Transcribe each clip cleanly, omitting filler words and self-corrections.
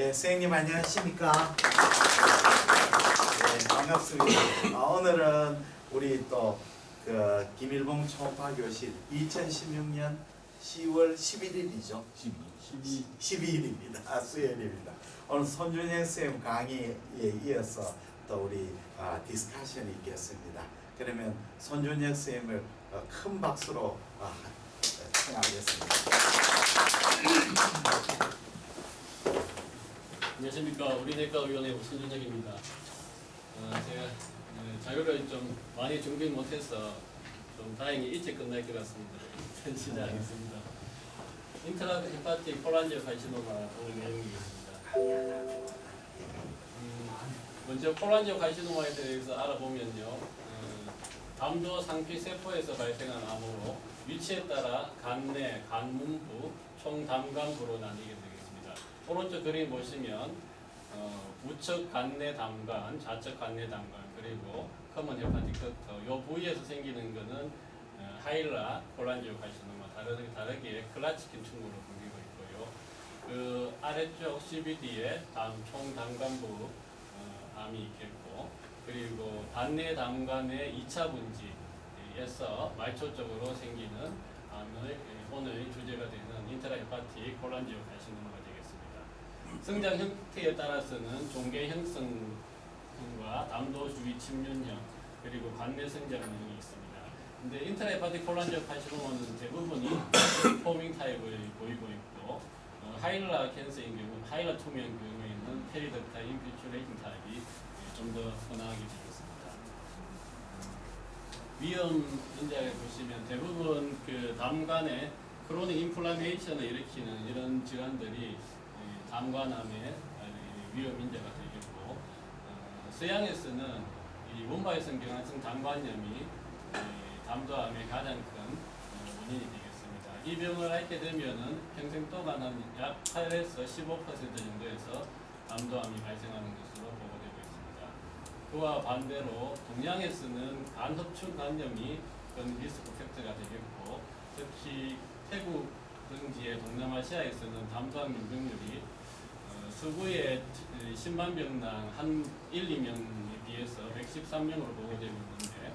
네, 선생님 안녕하십니까? 네, 반갑습니다. 오늘은 우리 또 그 김일봉 초음파 교실 2016년 10월 11일이죠. 12일입니다. 수요일입니다. 오늘 손준영 쌤 강의에 이어서 또 우리 디스커션이 있겠습니다. 그러면 손준영 쌤을 큰 박수로 청하겠습니다. 안녕하십니까. 우리내과위원회 손준혁입니다. 제가 자료를 좀 많이 준비 못해서 좀 다행히 일찍 끝날 것 같습니다. 시작하겠습니다. 인트라 헤파틱 콜란지오 카시노마 오늘 내용이겠습니다. 먼저 콜란지오 카시노마에 대해서 알아보면요. 담도 상피 세포에서 발생한 암으로 위치에 따라 간내, 간문부, 총담관부로 나뉘게 되겠습니다. 오른쪽 그림 보시면 우측 간내 담관, 좌측 간내 담관, 그리고 커먼 헤파틱 덕터 이 부위에서 생기는 것은 하일라 콜란지오 카시노마 다르게 클라치킨 tumor로 불리고 있고요. 그 아래쪽 CBD에 총담관부 암이 있겠고, 그리고 반내 담관의 2차 분지에서 말초 쪽으로 생기는 암을 오늘 주제가 되는 인트라 헤파틱 콜란지오 카시노마가 되겠습니다. 성장 형태에 따라서는 종괴 형성과 담도 주위 침륜형, 그리고 관내 성장형이 있습니다. 근데 인트라 헤파틱 콜란지오 카시노마는 대부분이 포밍 타입을 보이고 있고, 하일라 캔서인 경우, 하일라 투명의 경우에는 페리덕타 인피츄레이팅 타입이 좀 더 흔하게 되겠습니다. 위험 인자를 보시면 대부분 그 담관에 크로닉 인플라메이션을 일으키는 이런 질환들이 담관암의 위험 인자가 되겠고, 서양에서는 이 원바이성 경화성 담관염이 담도암의 가장 큰 원인이 되겠습니다. 이 병을 앓게 되면은 평생 동안 한 약 8에서 15% 정도에서 담도암이 발생하는 것으로 보고되고 있습니다. 그와 반대로 동양에서는 간흡충 감염이 큰 리스크 팩터가 되겠고, 특히 태국 등지의 동남아시아에서는 담도암 유병률이 서구의 10만 병당 한 1, 2명에 비해서 113명으로 보고되고 있는데,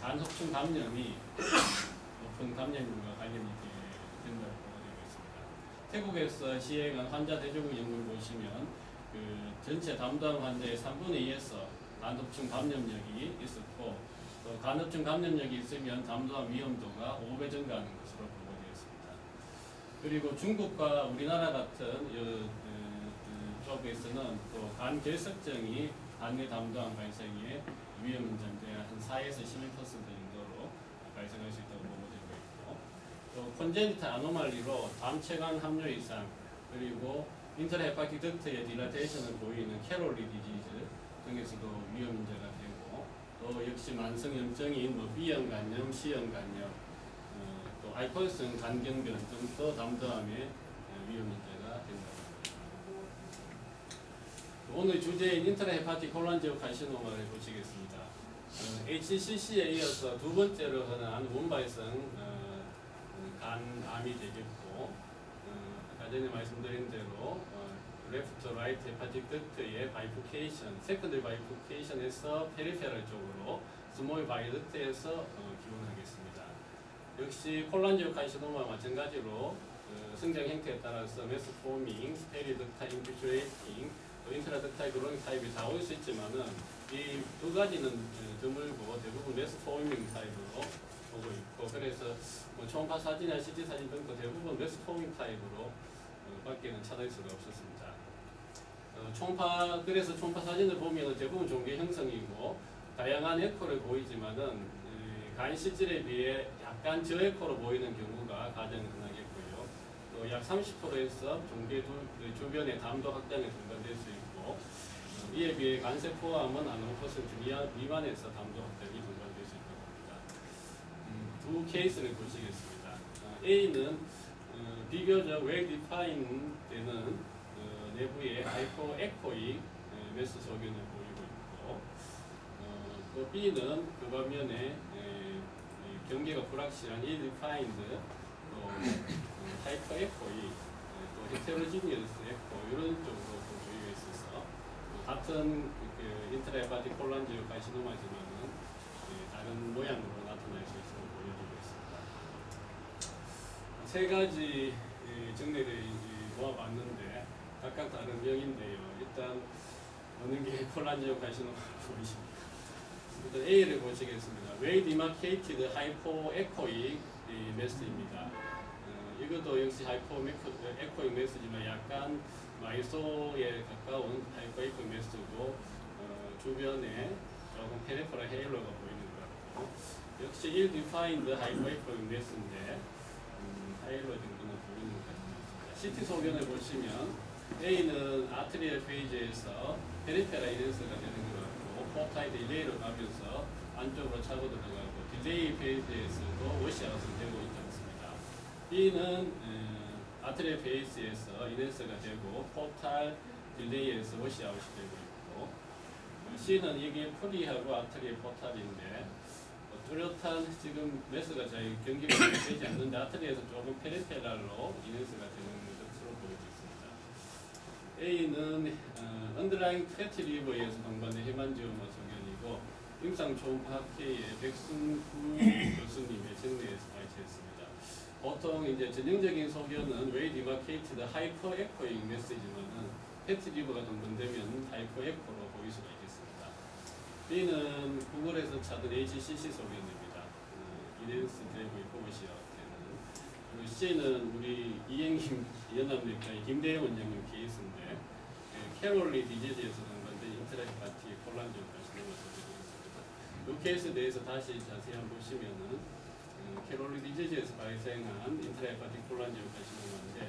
간흡충 감염이 높은 감염률과 관련이 된다고 보고되고 있습니다. 태국에서 시행한 환자 대조군 연구를 보시면 그 전체 담도암 환자의 3분의 2에서 간흡충 감염력이 있었고, 또 간흡충 감염력이 있으면 담도암 위험도가 5배 증가하는 것으로 보고되었습니다. 그리고 중국과 우리나라 같은 쪽에서는 또 간결석증이 간내 담도암 발생에 위험 인자인데 한 4에서 11% 정도로 발생할 수 있다고 보고되고 있고, 또 콘제니탈 아노말리로 담체관 함유 이상, 그리고 인트라 헤파틱 덕트의 딜라테이션을 보이는 캐롤리 디지즈 등에서도 위험 인자가 되고, 또 역시 만성염증인 B형 간염, C형 간염, 또 알코올성 간경변 등도 담도암의 위험 인자가 된다. 오늘 주제인 인트라 헤파틱 콜란지오 카시노마를 보시겠습니다. HCC에 이어서 두 번째로 흔한 원바이성 간암이 되겠고, 아까 전에 말씀드린 대로 레프트 라이트 헤파틱 덕트의 바이프케이션, 세컨더리 바이프케이션에서 페리페럴 쪽으로 스몰 바이덕트에서 기원하겠습니다. 역시 콜란지오 카시노마와 마찬가지로 성장 형태에 따라서 메스포밍, 페리덕타 인피츄레이팅, 인트라덕타 그로잉 타입이 다 올 수 있지만은 이 두 가지는 드물고 대부분 메스포밍 타입으로 보고 있고, 그래서 초음파 사진이나 CT 사진 등도 대부분 메스포밍 타입으로 밖에는 찾을 수가 없었습니다. 그래서 초음파 사진을 보면 대부분 종괴 형성이고 다양한 에코를 보이지만은 간 실질에 비해 약간 저에코로 보이는 경우가 가장 흔하겠고요. 또 약 30%에서 종괴 주변의 담도 확장에 동반될 수 있고, 이에 비해 간세포암은 한 5% 미만에서 담도 확장이 동반될 수 있다고 합니다. 두 케이스를 보시겠습니다. A는 비교적 웰 디파인 되는 내부에 하이포 에코익 메스 소견을 보이고 있고, 또 B는 그 반면에 경계가 불확실한 이 디파인드 하이퍼 에코이, 또 헤테로지니어스 에코 이런 쪽으로 같은 그 인트라헤파틱 콜란지오 카시노마지만은 다른 모양으로 나타날 수 있음을 보여주고 있습니다. 세 가지 정례를 모아봤는데 각각 다른 명인데요. 일단 어느 게 콜란지오 카시노마로 보이십니까? 일단 A를 보시겠습니다. 웨이 디마케이티드 하이포 에코익 메스입니다. 이것도 역시 하이포 에코익 메스지만 약간 마이소에 가까운 하이포 에코익 메스고 주변에 조금 페리퍼럴 헤일로가 보이는 것 같고 역시 일디파인드 하이포 에코익 메스인데 하일로 정도는 보이는 것 같습니다. CT 소견을 보시면 A는 아트리얼 페이지에서 페리페라 이렌스가 되는 것 같고 포타이 딜레이로 가면서 안쪽으로 차고 들어가고 딜레이 페이지에서도 워시아웃이 되고 있지 않습니다. B는 아트리얼 페이지에서 이렌스가 되고 포탈 딜레이에서 워시아웃이 되고 있고 C는 이게 프리하고 아트리얼 포탈인데 뚜렷한 지금 메스가 잘 경기가 되지 않는데 아트리에서 조금 페리페랄로 이렌스가 되는 것으로 보이고 있습니다. A는 언더라인 패티 리버에서 동반된 헤만지오마 소견이고 임상 초음파학회의 백순구 교수님의 정례에서 발췌했습니다. 보통 이제 전형적인 소견은 웨이 디마케이티드 하이퍼 에코잉 메시지만은 패티 리버가 동반되면 하이퍼 에코로 보일 수가 있겠습니다. B는 구글에서 찾은 HCC 소견입니다. 이렌스 되고 있고 오시아트는. 그리고 C는 우리 이행김 연합내과의 김대영 원장님 케이스인데 캐롤리 디지즈에서 동반된 인트라헤파틱 콜란지오 카시노마 소견이 있습니다. 이 케이스에 대해서 다시 자세히 한번 보시면은 캐롤리 디지즈에서 발생한 인트라헤파틱 콜란지오 카시노마인데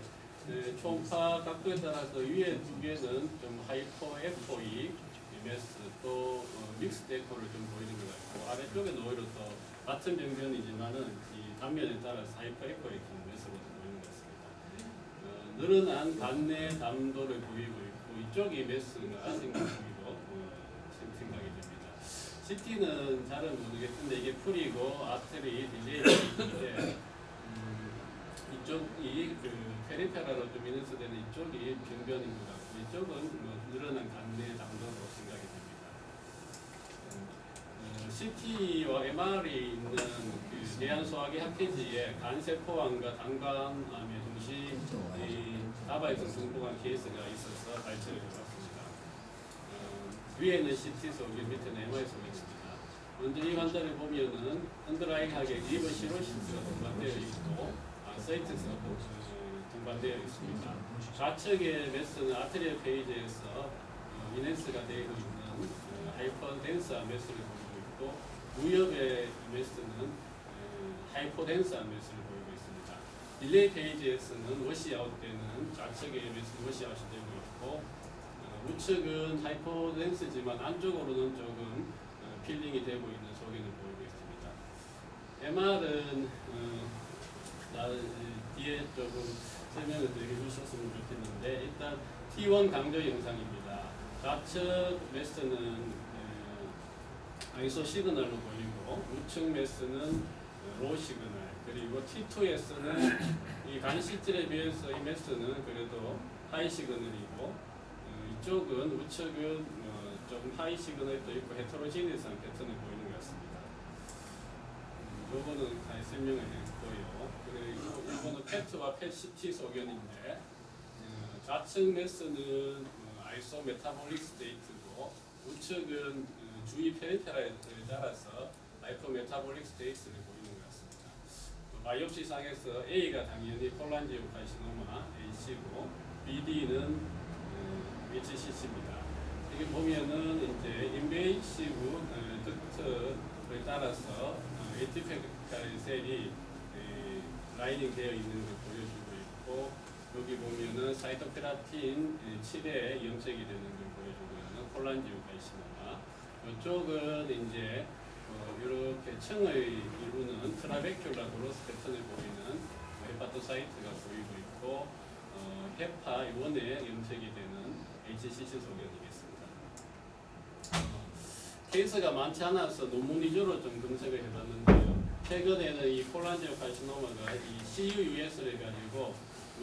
초음파 각도에 따라서 위에 두 개는 좀 하이퍼 에코익 메스 또 믹스 에코를 좀 보이는 것 같고 아래쪽에는 오히려 또 같은 병변이지만은 이 단면에 따라서 하이퍼 에코익 메스로 보이는 것 같습니다. 늘어난 간내 담도를 보이고 있고 이쪽이 메스가 생각보기로 생각이 됩니다. CT는 잘은 모르겠는데 이게 풀이고 아트리 딜레이인데 이쪽이 그 페리페라로 좀 이렌스되는 이쪽이 병변인 것 같고 이쪽은 뭐 늘어난 간내 담도로 생각이 됩니다. CT와 MR이 있는 그 대한소화기 학회지에 간세포암과 당간암의 동시 다발성 중포관 케이스가 있어서 발췌를 해봤습니다. 위에는 CT 소견, 밑에는 MR 소견입니다. 먼저 이 환자를 보면은 언더라인하게 리버 시로시스가 동반되어 있고 사이트스가 동반되어 있습니다. 좌측의 메스는 아트리얼 페이지에서 이넨스가 되어 있는 하이퍼덴스한 메스를 보이고 있고 무엽의 메스는 하이포덴스한 메스를 보이고 있습니다. 딜레이 페이지에서는 워시아웃 되는 좌측의 메스는 워시아웃이 되고 있고 우측은 하이포덴스지만 안쪽으로는 조금 필링이 되고 있는 소견을 보이고 있습니다. MR은 뒤에 조금 설명을 드려주셨으면 좋겠는데 일단 T1 강조 영상입니다. 좌측 메스는 아이소 시그널로 보이고 우측 메스는 로우 시그널 그리고 T2에서는 이 간실질에 비해서 이 메스는 그래도 하이 시그널이고 이쪽은 우측은 조금 하이 시그널도 있고 헤테로지니스한 패턴을 보이는 것 같습니다. 요거는 다 설명을 했고요. 그리고 이거는 패트와 패시티 소견인데 좌측 메스는 아이소 메타볼릭 스테이트고 우측은 주위 페리페라에 따라서 하이퍼 메타볼릭 스테이트를 보이는 것 같습니다. 바이옵시 상에서 A가 당연히 콜란지오 카시노마 H고 BD는 HCC입니다. 여기 보면은 이제 인베이시브 덕트에 따라서 에티페칼 셀이 라이닝 되어 있는 걸 보여주고 있고 여기 보면은 사이토페라틴 7에 염색이 되는 걸 보여주고 있는 콜란지오 카시노마 이쪽은 이제 이렇게 층을 이루는 트라베큘라 그로스 패턴을 보이는 헤파토사이트가 보이고 있고 헤파 1에 염색이 되는 HCC 소견이겠습니다. 케이스가 많지 않아서 논문 위주로 좀 검색을 해봤는데요. 최근에는 이 콜란지오 카시노마가 이 CUUS를 가지고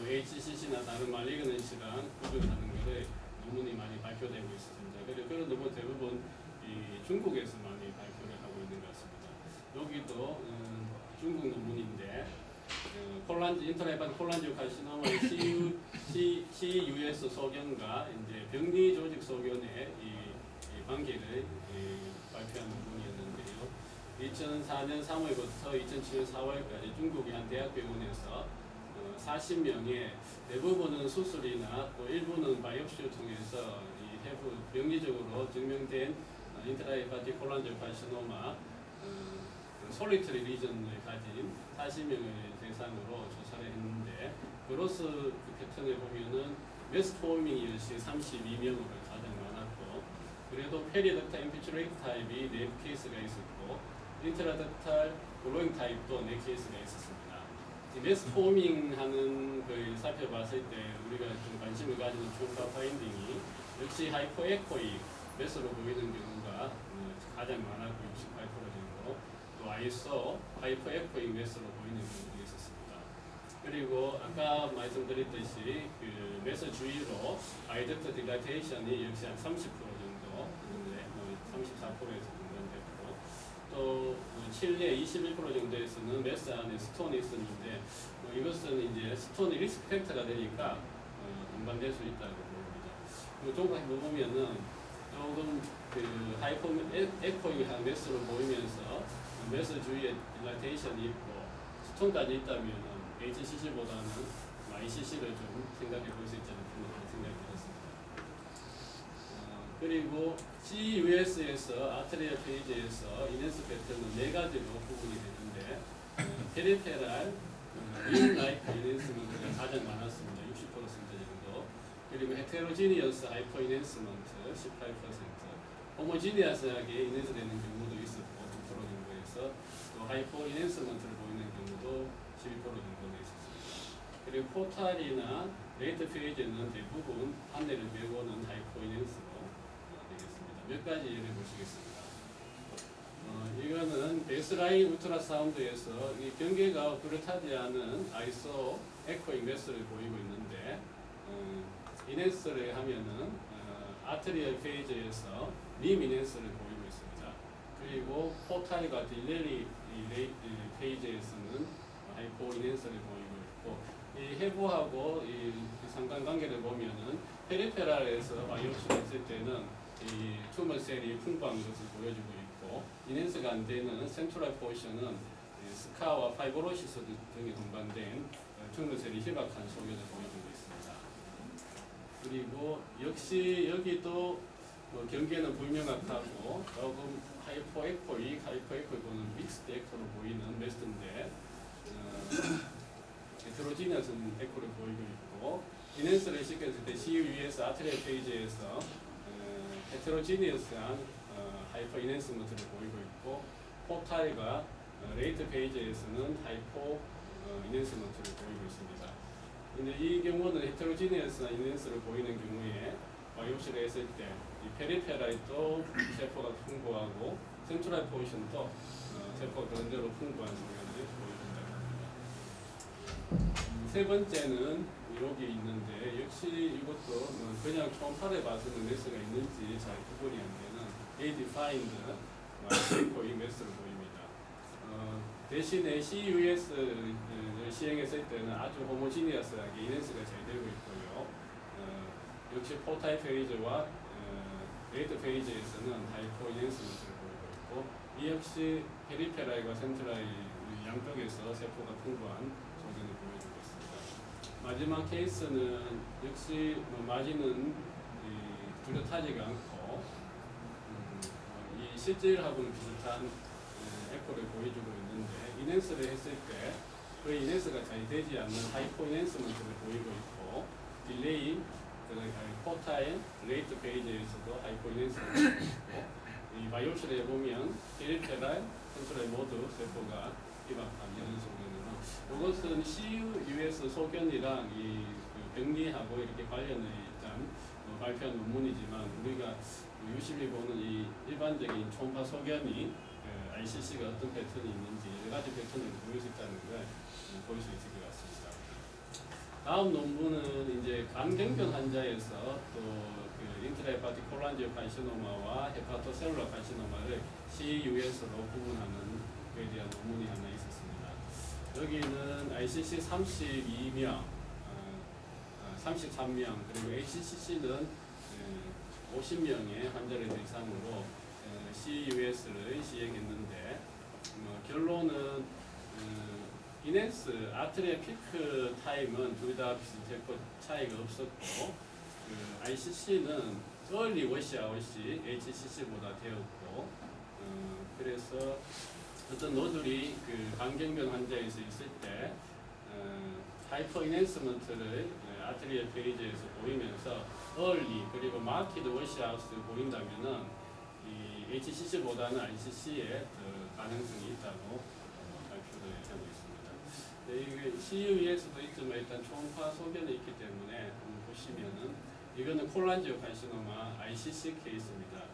HCC나 다른 말리그넌시랑 구분하는 것을 논문이 많이 밝혀 발표되고 있습니다. 그리고 그런 논문 대부분 이 중국에서 많이 발표를 하고 있는 것 같습니다. 여기도 중국 논문인데 콜란지 인터넷판 콜란지 카시노마의 CUS 소견과 이제 병리 조직 소견의 이 관계를 발표한 논문이었는데요. 2004년 3월부터 2007년 4월까지 중국의 한 대학병원에서 40명의 대부분은 수술이나 또 일부는 바이옵시를 통해서 이 해부 병리적으로 증명된 인트라헤파틱 콜란지 카시노마 솔리터리 리전을 가진 40명을 대상으로 조사를 했는데 그로스 패턴을 보면은 메스포밍이 역시 32명으로 가장 많았고 그래도 페리덕탈 인피츄레이트 타입이 4케이스가 있었고 인트라덕탈 글로잉 타입도 4케이스가 있었습니다. 메스포밍 하는 걸 살펴봤을 때 우리가 좀 관심을 가지는 중과 파인딩이 역시 하이포에코익 메스로 보이는 경우가 가장 많았고 68% 정도 또 아이소 하이포에코익 메스로 보이는 경우도 있었습니다. 그리고 아까 말씀드렸듯이 그 메스 주위로 아이덕트 딜라테이션이 역시 한 30% 정도 34%에서 중단됐고 또 칠레 21% 정도에서는 메스 안에 스톤이 있었는데 이것은 이제 스톤이 리스크 팩터가 되니까 동반될 수 있다고 봅니다. 조금 보면은 조금 그 하이포 에코잉한 메스로 보이면서 메스 주위에 딜라테이션이 있고 스톤까지 있다면은 HCC보다는 ICC를 좀 생각해 볼 수 있지 않나 생각이 들었습니다. 그리고 CUS에서 아트리얼 페이지에서 이넨스 패턴은 4가지로 구분이 되는데 페리페랄, 링라이프 이넨스먼트가 가장 많았습니다. 60% 정도. 그리고 헤테로지니어스 하이퍼 이넨스먼트 18%, 호모지니어스하게 이넨스되는 경우도 있었고 2% 정도에서 또 하이퍼 이넨스먼트를 보이는 경우도 12% 정도 있었습니다. 그리고 포탈이나 레이트 페이지는 대부분 판넬을 메고는 하이퍼 이넨스로 되겠습니다. 몇 가지 예를 보시겠습니다. 이거는 베이스라인 울트라사운드에서 이 경계가 뚜렷하지 않은 아이소 에코잉 메스를 보이고 있는데 이넨스를 하면은 아트리얼 페이지에서 림 이넨스를 보이고 있습니다. 그리고 포탈과 딜레리 페이지에서는 하이포 이넨스를 보이고 있고 이 해부하고 이 상관관계를 보면은 페리페랄에서 바이옵시를 했을 때는 이 튜머셀이 풍부한 것을 보여주고 있고 이넨스가 안 되는 센트럴 포션은 스카와 파이브로시스 등이 동반된 튜머셀이 희박한 소견을 보여주고 있습니다. 그리고 역시 여기도 경계는 불명확하고 조금 하이포에코이고는 믹스드 에코로 보이는 메스인데 헤테로지니어스는 에코를 보이고 있고 이넨스를 시켰을 때 CUES 아트리얼 페이지에서 헤테로지니어스한 하이퍼 이넨스먼트를 보이고 있고 포탈과 레이트 페이지에서는 하이포 이넨스먼트를 보이고 있습니다. 근데 이 경우는 헤테로지니어스한 이넨스를 보이는 경우에 바이옵시를 했을 때 이 페리페랄도 세포가 풍부하고 센트럴 포지션도 세포가 그런대로 풍부한 소견을 보여준다고 합니다. 세 번째는 여기 있는데 역시 이것도 그냥 초음파를 봐서는 메스가 있는지 잘 구분이 안 되는 A-defined 마이크로이 메스로 보입니다. 대신에 CUS를 시행했을 때는 아주 호모지니어스하게 이넨스가 잘 되고 있고요. 역시 포탈 페이지와 레이트 페이지에서는 하이포 이넨스먼트를 보이고 있고 이 역시 페리페랄과 센트랄 양쪽에서 세포가 풍부한 소견을 보여주고 있습니다. 마지막 케이스는 역시 마진은 뚜렷하지가 않고 이 실질하고는 비슷한 에코를 보여주고 있는데 이넨스를 했을 때 그 이넨스가 잘 되지 않는 하이포 이넨스먼트를 보이고 있고 딜레이 포타일 레이트 페이지에서도 하이포 이넨스먼트를 있고 이 바이옵시를 해보면 페리페랄, 센트럴 모두 세포가 희박한 이런 소견으로 이것은 CUS 소견이랑 이 병리하고 이렇게 관련을 일단 발표한 논문이지만 우리가 유심히 보는 이 일반적인 초음파 소견이 ICC가 어떤 패턴이 있는지 여러 가지 패턴을 보일 수 있다는 걸 볼 수 있을 것 같습니다. 다음 논문은 이제 간경변 환자에서 또 그 인트라헤파틱 콜란지오 카시노마와 헤파토셀룰라 카시노마를 CUS로 구분하는 것에 대한 논문이 하나 있었습니다. 여기는 ICC 32명, 33명, 그리고 HCC는 50명의 환자를 대상으로 CUS를 시행했는데 결론은 이넨스 아트리의 피크 타임은 둘 다 비슷했고 차이가 없었고 ICC는 early 워시아웃이 HCC보다 되었고 그래서 어떤 노들이 간경변 환자에서 있을 때 하이퍼 이넨스먼트를 아트리의 페이지에서 보이면서 early 그리고 마키드 워시아웃을 보인다면은 이 HCC보다는 ICC에 더 가능성이 있다고 발표를 하고 있습니다. 네, 이게 CU에서도 있지만 일단 초음파 소견이 있기 때문에 한번 보시면은 이거는 콜란지오 카시노마 ICC 케이스입니다.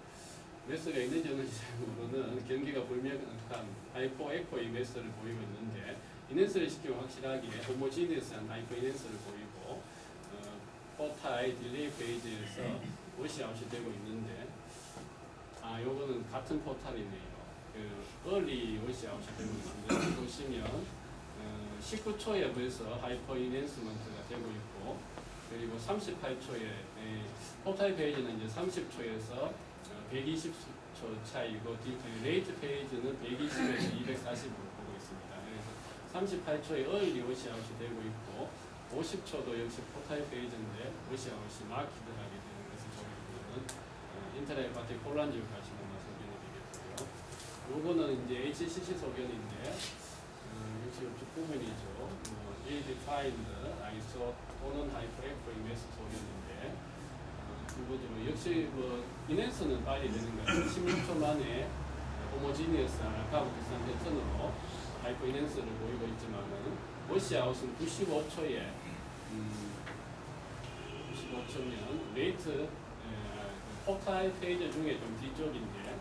메스가 있는지 없는지 잘 모르는 경계가 불명확한 하이포 에코의 메스를 보이고 있는데 이넨스를 시키면 확실하게 호모지니어스한 하이포 이넨스를 보이고 포타의 딜레이 페이지에서 워시아웃이 되고 있는데 요거는 같은 포탈이네요. early 워시아웃이 되고 있는데 보시면 19초에 벌써 하이퍼 이넨스먼트가 되고 있고 그리고 38초에 포탈 페이지는 이제 30초에서 120초 차이고 레이트 페이지는 120에서 240으로 보고 있습니다. 그래서 38초에 early 워시아웃이 되고 있고 50초도 역시 포탈 페이지인데 워시아웃이 마키드하게 되는 것을 보이고는 인트라헤파틱 콜란지오 카시노마 소견이 되겠고요. 요거는 이제 HCC 소견인데 역시 이쪽 부분이죠. defined ISO 또는 하이퍼에코익 메스 소견인데 이거도 역시 이넨스는 빨리 되는 거예요. 16초 만에 호모지니어스한 알파고티산 패턴으로 하이퍼 이넨스를 보이고 있지만은 워시아웃은 95초에 95초면 레이트 포탈 페이지 중에 좀 뒤쪽인데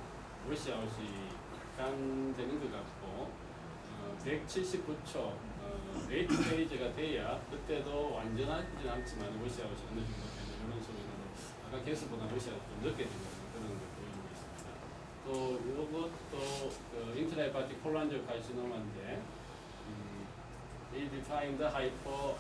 워시아웃이 약간 되는 것 같고 179초 레이트 페이지가 돼야 그때도 완전하지는 않지만 워시아웃이 어느 정도 되는 이런 소리로 아까 개수보다 워시아웃 좀 늦게 되는 그런 걸 보이고 있습니다. 또 이것도 인트라헤파틱 콜란지오 카시노마인데 defined 하이포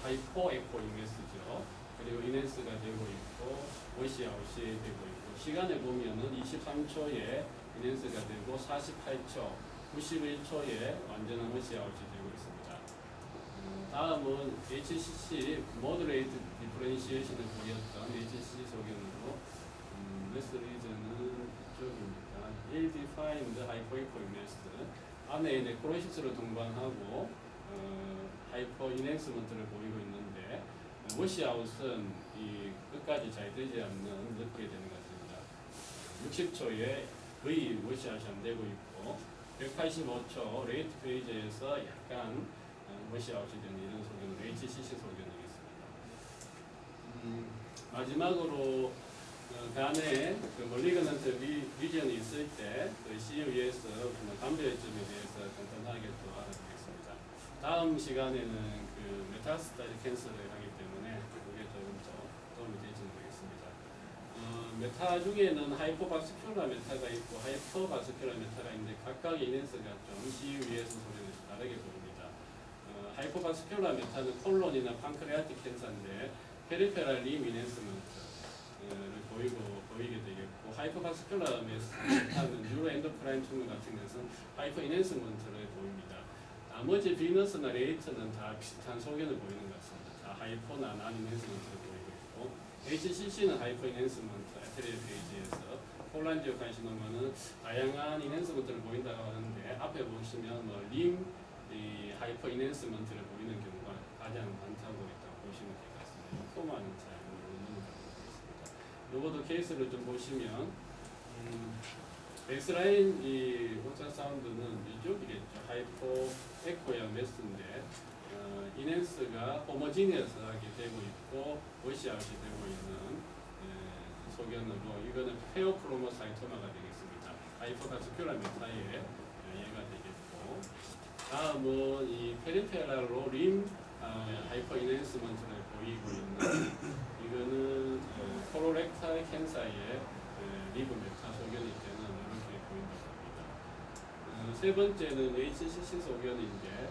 에코잉 메스죠. 그리고 이넨스가 되고 있고 워시아웃이 되고 있고 시간을 보면은 23초에 이넨스가 되고 48초, 91초에 완전한 워시아웃이 되고 있습니다. 다음은 HCC 모더레이트 디퍼런시에이션을 보였던 HCC 소견으로 메스 리전은 이쪽입니다. ill-defined hypoechoic mesh 안에 네크로시스를 동반하고 하이퍼 이넨스먼트를 보이고 있는데 워시아웃은 이 끝까지 잘 되지 않는 늦게 되는 것 같습니다. 60초에 거의 워시아웃이 안 되고 있고 185초 레이트 페이지에서 약간 워시아웃이 되는 이런 소견으로 HCC 소견이겠습니다. 마지막으로 그 안에 멀리그넌트 리전이 있을 때 CU에서 감별점에 대해서 간단하게 또 알아보겠습니다. 다음 시간에는 메타스타틱 캔서를 하기 때문에 그게 조금 더 도움이 될지 모르겠습니다. 메타 중에는 하이포바스큘라 메타가 있고 하이퍼바스큘라 메타가 있는데 각각의 이넨스가 좀 CU에서 소리는 다르게 보입니다. 하이포바스큘라 메타는 콜론이나 판크레아틱 캔서인데 페리페랄 림 이넨스먼트 보이게 되겠고 하이퍼바스큘라 메타는 뉴로 엔도크라인 튜머 같은 것은 하이퍼 이넨스먼트를 보입니다. 나머지 비너스나 레이트는 다 비슷한 소견을 보이는 것 같습니다. 다 하이퍼나 난 이넨스먼트를 보이고 있고 HCC는 하이퍼 이넨스먼트 아트리얼 페이지에서 콜란지오 카시노마는 다양한 이넨스먼트를 보인다고 하는데 앞에 보시면 림 하이퍼 이넨스먼트를 보이는 경우가 가장 많다고 보시면 될 것 같습니다. 코마는 잘 모르는 것 같습니다. 요것도 케이스를 좀 보시면 X라인 이 울트라사운드는 이쪽이겠죠. 하이포 에코야 메스인데 이넨스가 호모지니어스하게 되고 있고 워시아웃이 되고 있는 소견으로 이거는 페오크로모사이토마가 되겠습니다. 하이퍼바스큘라 메타의 얘가 되겠고 다음은 이 페리페랄로 림 하이퍼 이넨스먼트를 보이고 있는 이거는 코로렉탈 캔사의 리브 메타 소견일 때는 이렇게 보인다고 합니다. 세 번째는 HCC 소견인데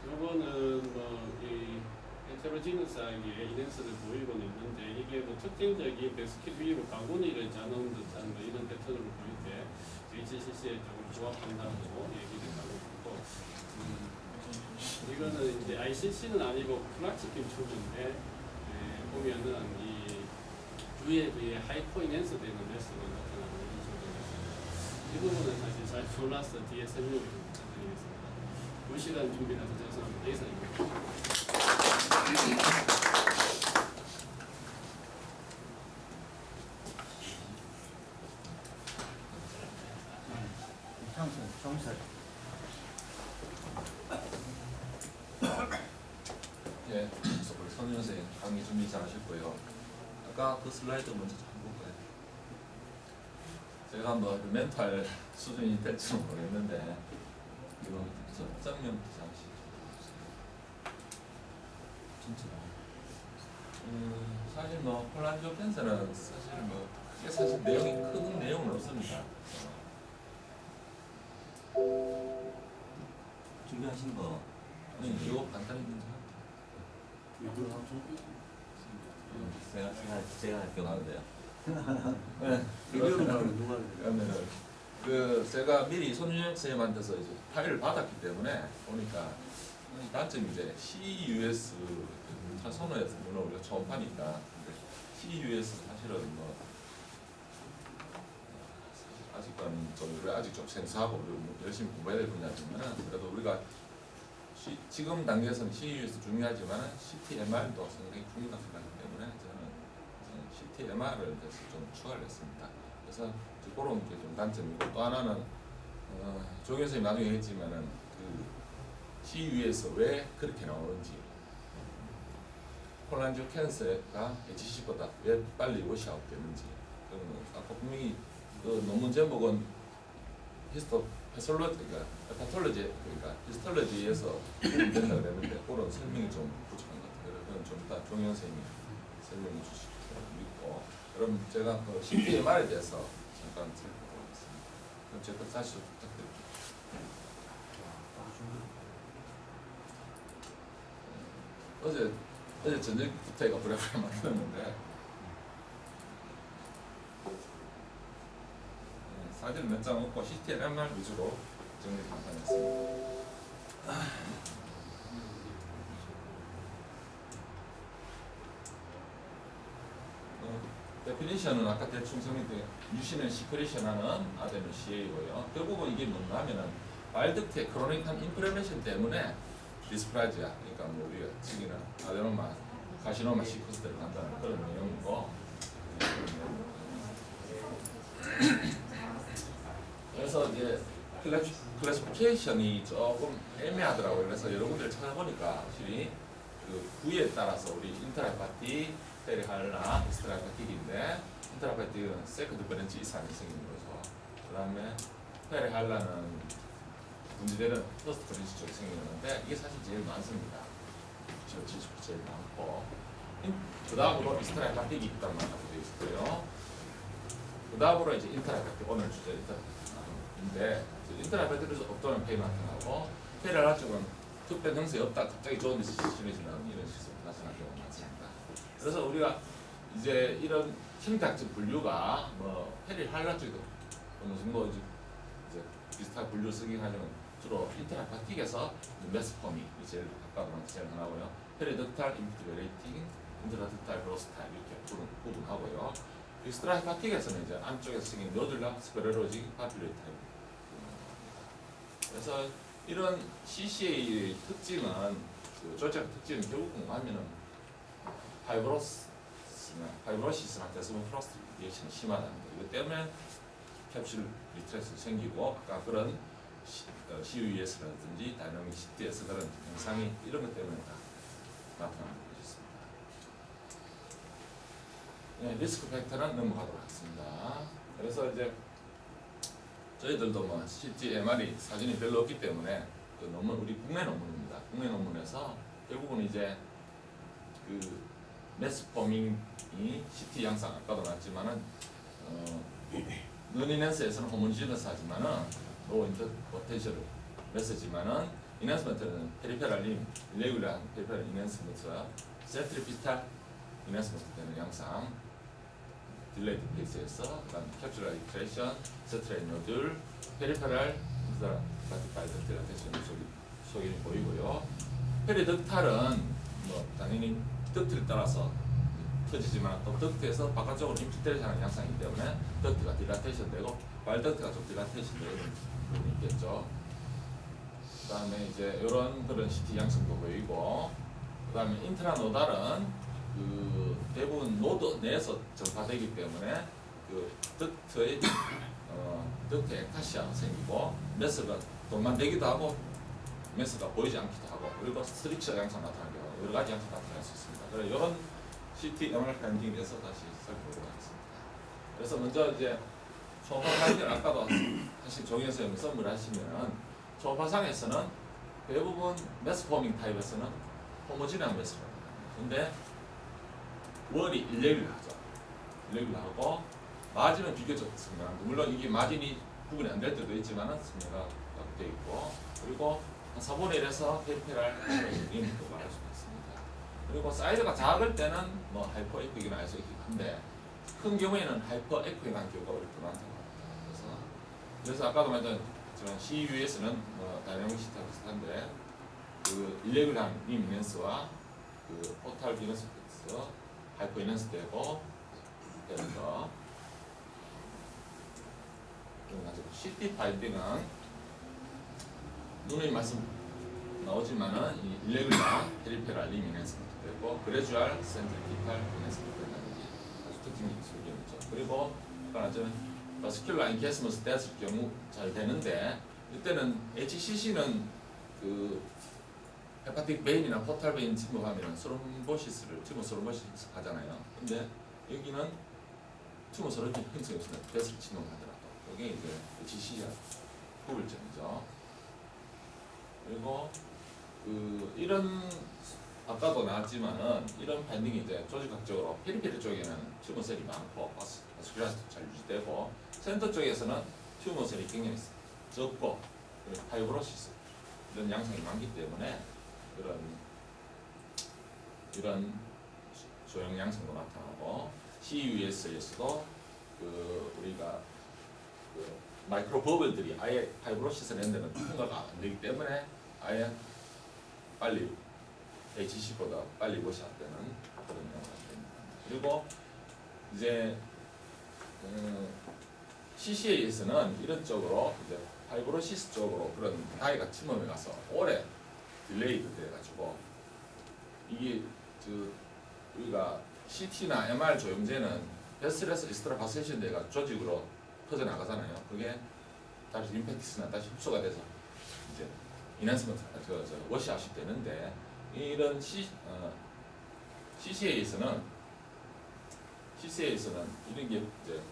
요거는 뭐이 헤테로지너스하게 이넨스를 보이고는 있는데 이게 뭐 특징적인 베스킷 위로 바구니를 짜놓은 듯한 뭐 이런 패턴으로 보일 때 HCC에 조금 부합한다고 얘기를 하고 있고 이거는 이제 ICC는 아니고 플라스틱 춤인데 보면은 이 주에 비해 하이퍼 이넨스 되는 매스가 나타나는 이 소견입니다. 이 부분은 사실 잘 몰라서 뒤에 설명을 좀 부탁드리겠습니다. 2시간 준비라서 죄송합니다. 이상입니다. 정설. 예, 우리 선 선생 강의 준비 잘 하셨고요. 아까 그 슬라이드 먼저 좀 볼까요? 제가 뭐 멘탈 수준이 될지는 모르겠는데 이거 정면 잠시 진짜. 사실 뭐 콜란지오 캔서는 사실 뭐 이게 사실 내용이 큰 내용은 없습니다. 준비하신 거. 이거 간단히 먼저 제가 할게요. 하는데요. 네. 비디오를 하면 누가 그러면은 그 제가 미리 손윤혁 선생님한테서 이제 파일을 받았기 때문에 보니까 단점이 이제 CUS 선호에서 물론 우리가 초음파니까 CUS 사실은 뭐 아직까지는 좀 우리 아직 좀 생소하고 열심히 공부해야 될 분야지만은 그래도 우리가 지금 단계에서는 CUS 중요하지만 CT/MR도 상당히 중요하다고 생각하기 때문에 저는 CT/MR을 좀 추가를 했습니다. 그래서 그런 게 좀 단점이고 또 하나는 조 교수님 나중에 했지만은 그 CU에서 왜 그렇게 나오는지 콜란지오 캔서가 HCC보다 왜 빨리 워시아웃 되는지 그러면 아까 분명히 그 논문 제목은 패솔로지 그러니까 히스톨로지에서 된다고 그랬는데 그런 설명이 좀 부족한 것 같아요. 그건 좀 이따 종현 선생님이 설명해 주실 거 믿고 그럼 제가 그 CT/MR에 대해서 잠깐 살펴보겠습니다. 그럼 제가 다시 좀 부탁드립니다. 어제 저녁부터 제가 브레이크를 만들었는데 사진 몇 장 없고 CT/MR 위주로 정리 간단했습니다. 데피니션은 아까 대충 설명드린 유시는 시크리션하는 아데노 CA고요. 결국은 이게 뭔가하면은 바일드트의 크로닉한 인플레메이션 때문에 디스플라지아, 그러니까 뭐 우리가 지기는 아데노마, 카시노마 시커스대로 간다는 그런 내용이고. 그래서 이제 클래시피케이션이 조금 애매하더라고요. 그래서 여러분들 찾아보니까 확실히 그 부위에 따라서 우리 인트라헤파틱, 페리할라, 익스트라헤파틱인데 인트라헤파틱은 세컨드 브랜치 이상이 생기는 거죠. 그 다음에 페리할라는 분지되는 퍼스트 브랜치 쪽에 생기는데 이게 사실 제일 많습니다. 70% 제일 많고 그 다음으로 익스트라헤파틱이 있단 말하고 되어 있고요. 그 다음으로 이제 인트라헤파틱, 오늘 주제 인트라헤파틱인데 인트라헤파틱에서 없다는 페이 나타나고 페리할라 쪽은 특별 형성이 없다 갑자기 좋은 데서 심해지는 이런 식으로 나타나는 경우가 많습니다. 그래서 우리가 이제 이런 심리학적 분류가 뭐 페리할라 쪽도 어느 정도 이제 비슷한 분류 쓰긴 하지만 주로 인트라헤파틱에서 메스폼이 제일 가까운 제일 하나고요. 페리덕탈 인피드레이팅, 인트라덕탈 브로스탈 이렇게 구분하고요. 익스트라헤파틱에서는 이제 안쪽에서 생긴 너들라 스페레로직 파퓰레 타입. 그래서 이런 CCA의 특징은 그 조직 특징은 결국 공부하면은 파이브로시스나 데스모프로스트 리액션이 심하다는 거. 이것 때문에 캡슐 리트레스 생기고 아까 그런 CUES라든지 다이나믹 CTS 그런 현상이 이런 것 때문에 다 나타나는 것이었습니다. 네, 리스크 팩터는 넘어가도록 하겠습니다. 그래서 이제 저희들도 뭐 CT, MR이 사진이 별로 없기 때문에 그 논문 우리 국내 논문입니다. 국내 논문에서 결국은 이제 그 매스포밍이 CT 양상 아까도 나왔지만은 non-enhance에서는 homogeneous 하지만은 low potential 메시지만은 enhancement는 페리페랄 림, irregular 페리페랄 enhancement와 centripetal enhancement 되는 양상 딜레이드 페이스에서 그다음 캡슐 아이트레이션, 세트레인 노듈, 페리페랄 바티파이드 딜라테이션 속이 보이고요. 페리덕탈은 뭐 당연히 덕트를 따라서 터지지만 또 덕트에서 바깥쪽으로 인필트레이션하는 양상이기 때문에 덕트가 딜라테이션 되고 발덕트가 좀 딜라테이션 되는 부분이 있겠죠. 그다음에 이제 이런 그런 CT 양상도 보이고 그다음에 인트라노달은 그 대부분 노드 내에서 전파되기 때문에 그 덕트의 덕트 엑타시아 생기고 메스가 동반되기도 하고 메스가 보이지 않기도 하고 그리고 스트릭처 양상 나타나기도 하고 여러 가지 양상 나타날 수 있습니다. 그래서 이런 CT MR 파인딩에 대해서 다시 살펴보도록 하겠습니다. 그래서 먼저 이제 초음파 파인딩 아까도 사실 종현 선생님이 선물하시면 초음파상에서는 대부분 메스포밍 타입에서는 호모지니한 메스가 근데 월이 일레귤러하죠. 일레귤러하고 마진은 비교적 승명한데 물론 이게 마진이 구분이 안 될 때도 있지만은 승명가 되어 있고 그리고 4분의 1에서 페리페랄 림도 말할 수 있습니다. 그리고 사이즈가 작을 때는 뭐 하이퍼 에코이나 아이소이크인데 큰 경우에는 하이퍼 에코이라는 경우가 오히려 더 많다고 합니다. 그래서 아까도 말했던 저는 CU에서는 뭐 다이내믹 시트와 비슷한데 그 일레귤러한 림 이넨스와 그 포탈 비너스 하이퍼 이넨스 되고 되는 거. CT 파인딩은 누누이 말씀 나오지만은 이 일레귤러 페리페랄 림 이넨스부터 되고 그레주얼 센트리피탈 이넨스부터 되는 게 아주 특징적인 소견이죠. 그리고 아까 저는 바스큘라 인캐스머스 됐을 경우 잘 되는데 이때는 HCC는 그 헤파틱 베인이나 포탈 베인 침범하면 스롬보시스를 튜머 스롬보시스 하잖아요. 근데 여기는 튜머 스롬보시 형성이 없으면 배스를 침범하더라도 이게 이제 HCC가 구별점이죠. 그리고 그 이런 아까도 나왔지만은 이런 파인딩이 이제 조직학적으로 페리페리 쪽에는 튜머 셀이 많고 바스큘라스도 잘 유지되고 센터 쪽에서는 튜머 셀이 굉장히 적고 파이브로시스 이런 양상이 많기 때문에 이런 소형 양상도 나타나고 CUS에서도 그 우리가 그 마이크로 버블들이 아예 파이브로시스를 낸 데는 통과가 안 되기 때문에 아예 빨리 HC보다 빨리 워시업되는 그런 양상입니다. 그리고 이제 CCA에서는 이런 쪽으로 이제 파이브로시스 쪽으로 그런 다이가 침범해 가서 오래 딜레이드 돼가지고 이게 우리가 CT나 MR 조영제는 베스트레스 익스트라파세이션 돼가 조직으로 퍼져나가잖아요. 그게 다시 임팩티스나 다시 흡수가 돼서 이제 이난스먼트 워시아웃이 되는데 이런 CCA에서는 이런 게 이제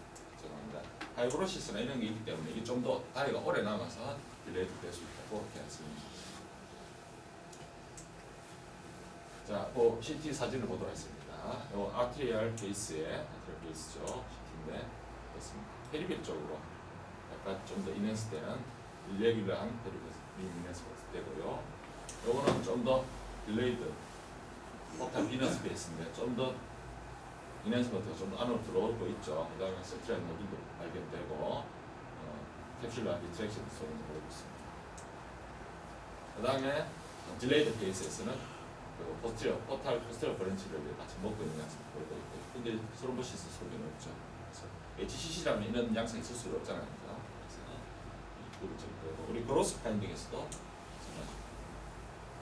죄송합니다. 파이브로시스나 이런 게 있기 때문에 이게 좀 더 다이가 오래 남아서 딜레이드 될 수 있다고 그렇게 했습니다. 자, 그 CT 사진을 보도록 하겠습니다. 요 아트리얼 베이스죠. CT인데 그렇습니다. 페리페리 쪽으로 약간 좀 더 이넨스 되는 일레귤러한 페리페리 이넨스가 되고요. 요거는 좀 더 딜레이드 폭탄 비너스 베이스인데 좀 더 이넨스먼트가 좀 더 안으로 들어오고 있죠. 그 다음에 세트라인 모듈도 발견되고 캡슐라 디트랙션 소리도 보이고 있습니다. 그 다음에 딜레이드 베이스에서는 포탈 포스테리어 브랜치를 같이 먹고 있는 양상이 보이고 있고 근데 스롬보시스 소리는 없죠. 그래서 HCC라면 이런 양상이 있을 수가 없잖아요. 그래서 우리 그로스 파인딩에서도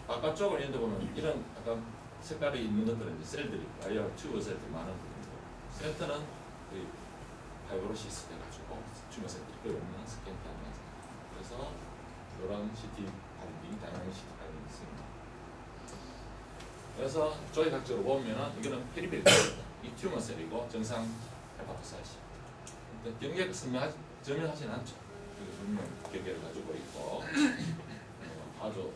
바깥쪽을 예를 보면 이런 약간 색깔이 있는 것들은 이제 셀들이 와이어 튜브 셀들이 많은 부분이고 센터는 거의 파이브로시스 돼가지고 튜브 셀들이 거의 없는 스캔트 하는 양상. 그래서 이런 CT 파인딩, 다이나믹 CT 파인딩이 있습니다. 그래서 조직학적으로 보면은 이거는 페리페리 이 튜머 셀이고 정상 헤파토사이트. 경계가 전면하지는 않죠. 분명 경계를 가지고 있고 아주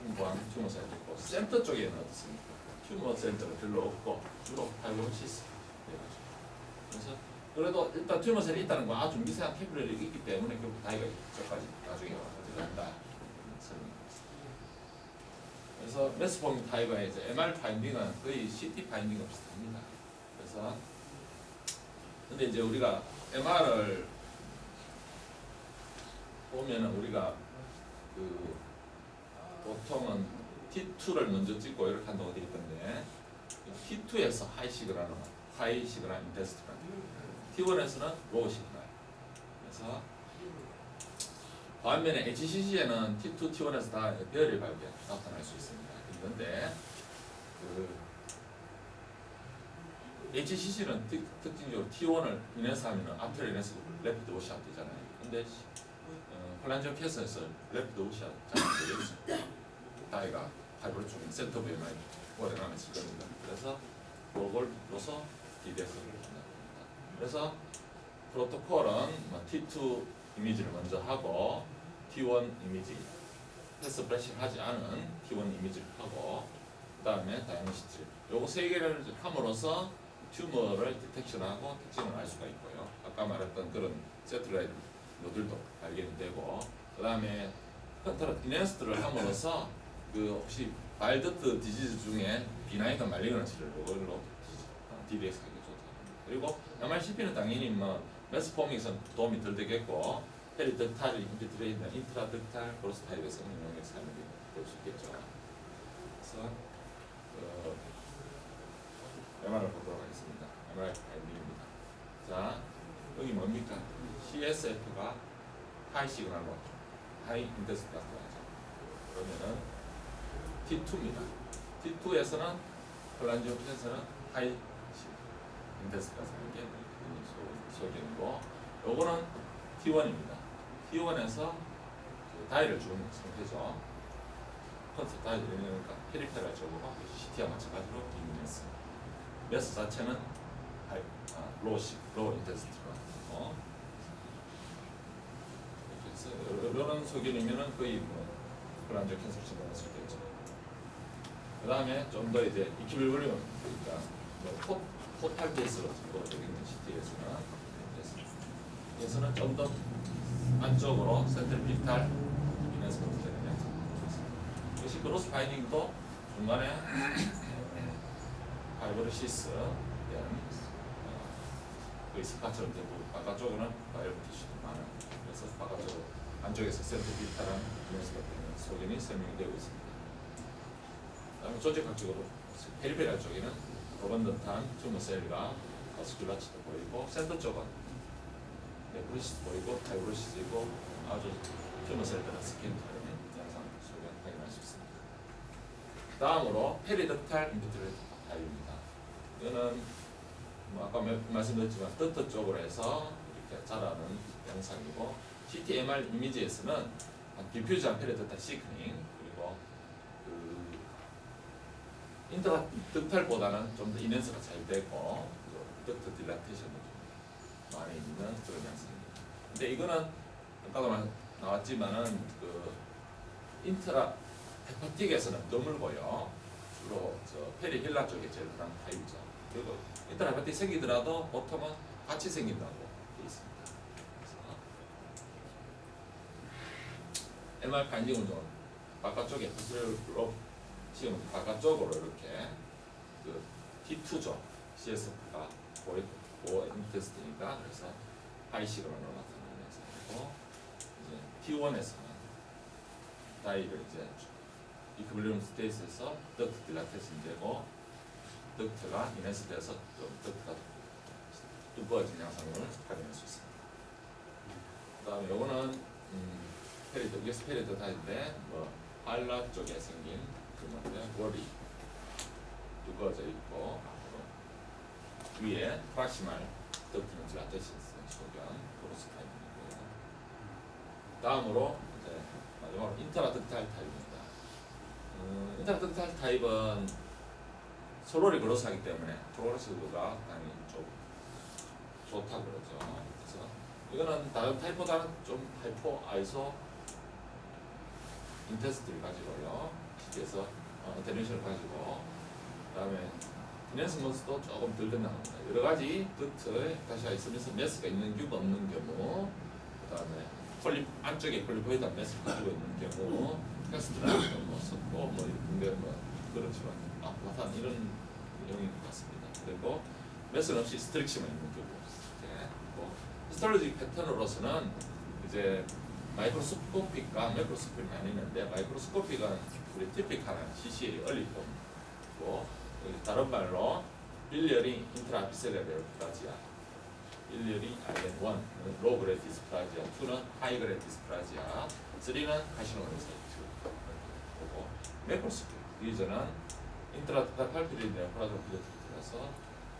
풍부한 튜머 셀이 있고 센터 쪽에는 어떻습니까? 튜머 셀들은 별로 없고 주로 파이브로시스 그래서 그래도 일단 튜머 셀이 있다는 건 아주 미세한 캐피러리 있기 때문에 결국 다이가 저까지 나중에 와서 들어간다 그래서 메스포밍 타입의 이제 MR 파인딩은 거의 CT 파인딩과 비슷합니다. 그래서 근데 이제 우리가 MR을 보면은 우리가 그 보통은 T2를 먼저 찍고 이렇게 한다고 되어 있던데 T2에서 하이 시그널은 하이 시그널 인테스트가 T1에서는 로우 시그널 그래서 반면에 HCC에는 T2, T1에서 다 배열이 밝게 나타날 수 있습니다. 그런데 그 HCC는 특징적으로 T1을 인해서 하면 앞을 인해서 레프트 워시아웃 되잖아요. 근데 플란저 캐스에서 레프트 워시아웃 잘안 되죠. 다이가 파이브로 중 센터 배열만 오래 남았을 겁니다. 그래서 그걸로서 DDS를 한답니다. 그래서 프로토콜은 T2 이미지를 먼저 하고 T1 이미지 패스 브래싱 하지 않은 T1 이미지를 하고 그 다음에 다이너시티 요거 세 개를 함으로써 튜머를 디텍션하고 특징을 알 수가 있고요. 아까 말했던 그런 세틀라이트 노들도 발견이 되고 그 다음에 컨트롤 인핸스드를 함으로써 그 혹시 바일더트 디지즈 중에 비나이가 말리거나 치료를 그걸로 DDX 하기 좋다. 그리고 MRCP는 당연히 뭐 메스포밍에서는 도움이 덜 되겠고 페리덕탈 인피트레이나 인트라덕탈 그로스 타입에서 응용해서 사용이 될 수 있겠죠. 그래서 MR을 보도록 하겠습니다. MR 파인딩입니다. 자 여기 뭡니까? CSF가 하이 시그널로 하이 인테스트 나타나죠. 그러면은 T2입니다. T2에서는 플란지오펜서는 하이 인테스트가 사는 게 소견이고 요거는 T1입니다. T1에서 그 다이를 준 상태죠. 컨셉 다이를 내니까 페리페랄 쪽으로 CT와 마찬가지로 이민했어. 메스 자체는 로우 인테스트가 이런 소견이면은 거의 뭐 플란저 캔서 진단할 수 있겠죠. 그 다음에 좀 더 이제 이퀴리브리움 그러니까 뭐 토탈 케이스로 찍고 여기 있는 CT에서는 좀 더 안쪽으로 센트리피탈 이면서 되는 양상. 역시 크로스 파이닝도 중간에 파이브로시스 그 스파처럼 되고 바깥쪽으로는 바이오티슈도 많은 그래서 바깥쪽으로 안쪽에서 센트리피탈한 이면서가 되는 소견이 설명되고 있습니다. 그다음에 조직학적으로 페리페리알 쪽에는 어번던트한 튜머 셀과 스큘라치도 보이고 센터 쪽은 네프리시스 보이고 파이브로시스 있고 아주 튜머 셀들은 스킨 다른 양상 소견 확인할 수 있습니다. 다음으로 페리덕탈 인피트레이트 타입입니다. 이거는 뭐 아까 말씀드렸지만 덕트 쪽으로 해서 이렇게 자라는 양상이고 CT-MR 이미지에서는 디퓨즈한 페리덕탈 시크닝 그리고 그 인트라덕탈보다는 좀 더 인핸스가 잘 되고 덕트 딜라테이션도 좀 많이 있는 그런 양상입니다. 근데 이거는 아까도 나왔지만은 그 인트라 헤파틱에서는 드물고요. 주로 저 페리힐라 쪽에 제일 흔한 타입이죠. 그리고 인트라 헤파틱 생기더라도 보통은 같이 생긴다고 되어 있습니다. 그래서 MR 파인딩은 좀 바깥쪽에 부스로 지금 바깥쪽으로 이렇게 그 T2죠. CSF가 고인테스트니까 그래서 하이 시그널로 나타나는 양상이고 이제 T1에서는 다이를 이제 이퀄리브리움 스테이스에서 덕트 딜라테이션 되고 덕트가 인핸스돼서 좀 덕트가 두꺼워진 양상을 확인할 수 있습니다. 그다음에 요거는 페리드 페리드 다인데 뭐 알라 쪽에 생긴 그 뭔데 볼이 두꺼워져 있고 위에 프락시말 덕트는 딜라테이션 소견 그로스 타입이고요. 다음으로 이제 마지막으로 인트라덕탈 타입입니다. 인트라덕탈 타입은 소롤이 그로스하기 때문에 프로그레스가 당연히 좀 좋다 그러죠. 그래서 이거는 다른 타입보다는 좀 하이포 아이소 인테스트를 가지고요. 시티에서 어테뉴에이션을 가지고 그다음에 이넨스먼스도 조금 덜 된다고 합니다. 여러 가지 덕트에 다시 있으면서 매스가 있는 경우 없는 경우 그다음에 안쪽에 폴리포이드한 매스를 가지고 있는 경우 캐스트라는 뭐 썼고 뭐 이런 뭐 그렇지만 아무튼 이런 내용인 것 같습니다. 그리고 매스는 없이 스트릭시만 있는 경우 뭐 히스톨로지 패턴으로서는 이제 마이크로스코픽과 매크로스코픽이 나뉘는데 마이크로스코픽은 우리 티픽한 CCA 얼리폼이고 다른 말로 빌리어리 인트라비셀레르 플라지아 1이 IN1는 로우 그레이드 디스플라지아 2는 하이 그레이드 디스플라지아 3는 카시노마 인사이트 그리고 매크로스코픽 리저는 인트라트다 팔피리드나 프라조필레트라서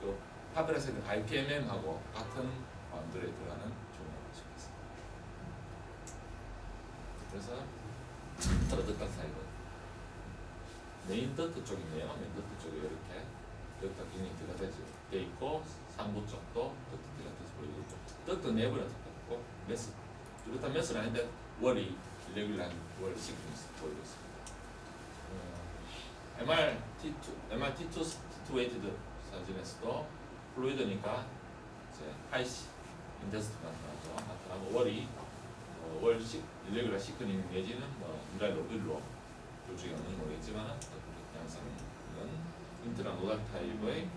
그 파벨에서 있는 IPMM하고 같은 바운드리에 들어가는 종류라고 할 수 있습니다. 그래서 터르드간 사이드 메인 더트 쪽이네요. 메인 더트 쪽에 이렇게 더트 유니트가 돼 있고 상부 쪽도 더트가 돼서 보이고 있고 더트 내부는 똑같고 메스 뚜렷한 메스는 아닌데 월이 레귤러한 월 시퀀스 보이고 있습니다. MRT2 웨이티드 사진에서도 플루이드니까 이제 하이시 인데스트가 나타나고 월이 월식 일레귤러 시크닝 내지는 뭐 유랄로 일로 둘 중에 어느 모르겠지만 양상은 인트라 노달 타입의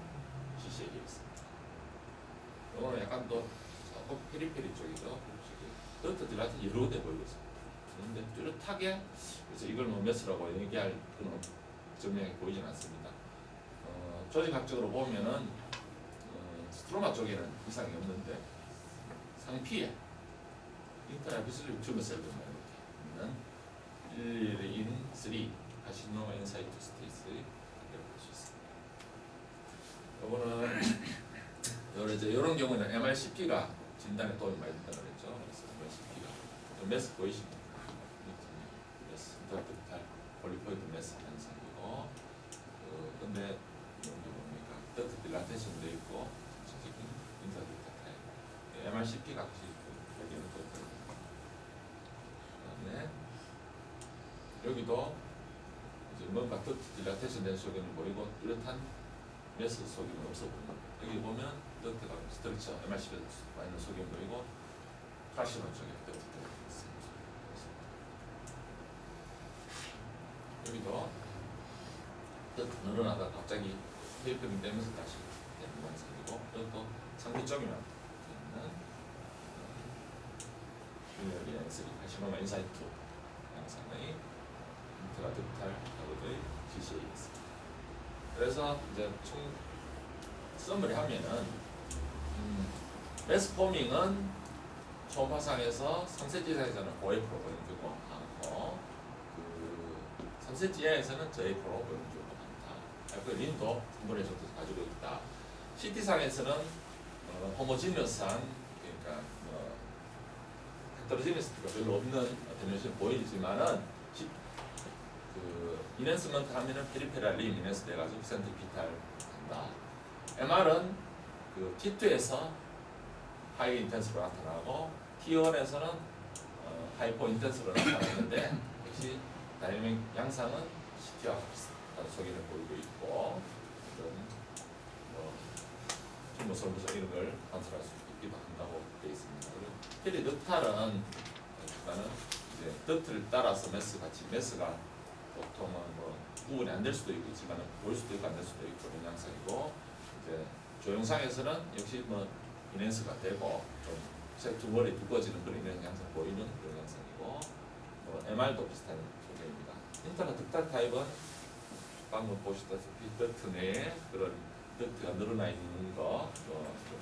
CCA가 있습니다. 이거는 약간 더 조금 페리페리 쪽이죠. 더트 딜라트 여러 대 보이고 있습니다. 그런데 뚜렷하게 그래서 이걸 뭐 메스라고 얘기할 그런 증명이 보이진 않습니다. 조직학적으로 보면은 스트로마 쪽에는 이상이 없는데 상피에 인터라비슬리 튜머 셀들만 이렇게 있는 1인 3 카시노마 인사이트 스테이스 이렇게 볼 수 있습니다. 요거는 이제 이런 경우는 MRCP가 진단에 도움이 많이 된다고 그랬죠. 그래서 MRCP가 메스 보이십니까? 메스 인터라비탈 폴리포이드 메스 현상이고 근데 이런 게 뭡니까? 더트 딜라테이션도 있고 전체적인 인터라비탈 타입 MRCP가 확실히 여기는 또 그다음에 여기도 이제 뭔가 더트 딜라테이션 된 소견을 보이고 뚜렷한 메스 소견은 없어 보입니다. 여기 보면 더트가 스트럭처 MRCP가 많이 소견 보이고 카시노 쪽에 더트가 있습니다. 여기도 더트 늘어나다 갑자기 테이핑이 되면서 다시 되는 현상이고 또 상부 쪽이면 있는 여기 카시노마 인사이트 양상의 인트라득탈 하고의 CCA였습니다. 그래서 이제 총 서머리 하면은 메스포밍은 초음파상에서 3cm 이상에서는 5A 프로 보이는 경우가 많고 3cm 이하에서는 저A 프로 보이는 경우가 많다. 그 린도 3분의 정도 가지고 있다. CT상에서는 호모지니어스한 그러니까 헤테로지니어스가 별로 없는 데미션이 보이지만은 이넨스먼트 하면은 페리페랄리 이넨스 돼가지고 센트피탈 한다. MR은 그 T2에서 하이 인텐스로 나타나고 T1에서는 하이퍼 인텐스로 나타나는데 역시 다이내믹 양상은 CT와 비슷한 소견을 보이고 있고 튜머 솔루션 이런 걸 관찰할 수 있기도 한다고 되어 있습니다. 그리고 페리덕탈은 일단은 이제 더트를 따라서 메스가 보통은 뭐 구분이 안 될 수도 있지만 보일 수도 있고 안 될 수도 있고 그런 양상이고 이제 조영상에서는 역시 뭐 이넨스가 되고 좀 두머리 두꺼워지는 그런 양상 보이는 그런 양상이고 뭐 MR도 비슷한 소견입니다. 인터넷 득탈 타입은 방금 보시다시피 더트 내에 그런 더트가 늘어나 있는 거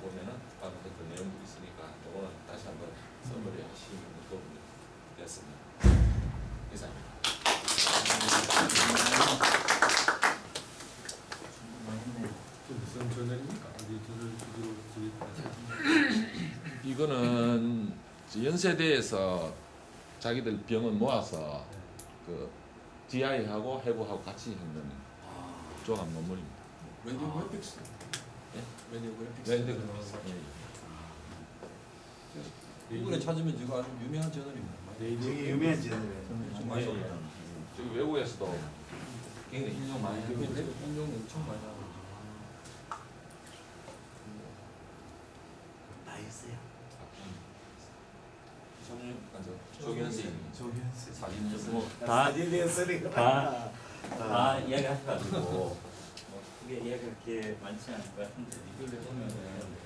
보면은 방금 그 내용도 있으니까 이거는 다시 한번 서머리 하시면 도움이 됐습니다. 이상입니다. 무슨 저널입니까? 어디 저널 이거는 연세대에서 자기들 병원 모아서 그 DI하고 해부하고 같이 했는 조합 논문입니다. 웨디오그래픽스. 예? 웨디오그래픽스. 구글에 찾으면 지금 아주 유명한 저널입니다. 되게 유명한 저널이에요. 좀 많이 올라요. 저기 외국에서도 굉장히 인용 많이 하고 인용 엄청 많이 하고 다 했어요. 조견생 조현수 사진에서 뭐 사진의 소리가 다 이야기하셔가지고 뭐 그게 이야기가 그렇게 많지 않을 것 같은데 리뷰를 해보면은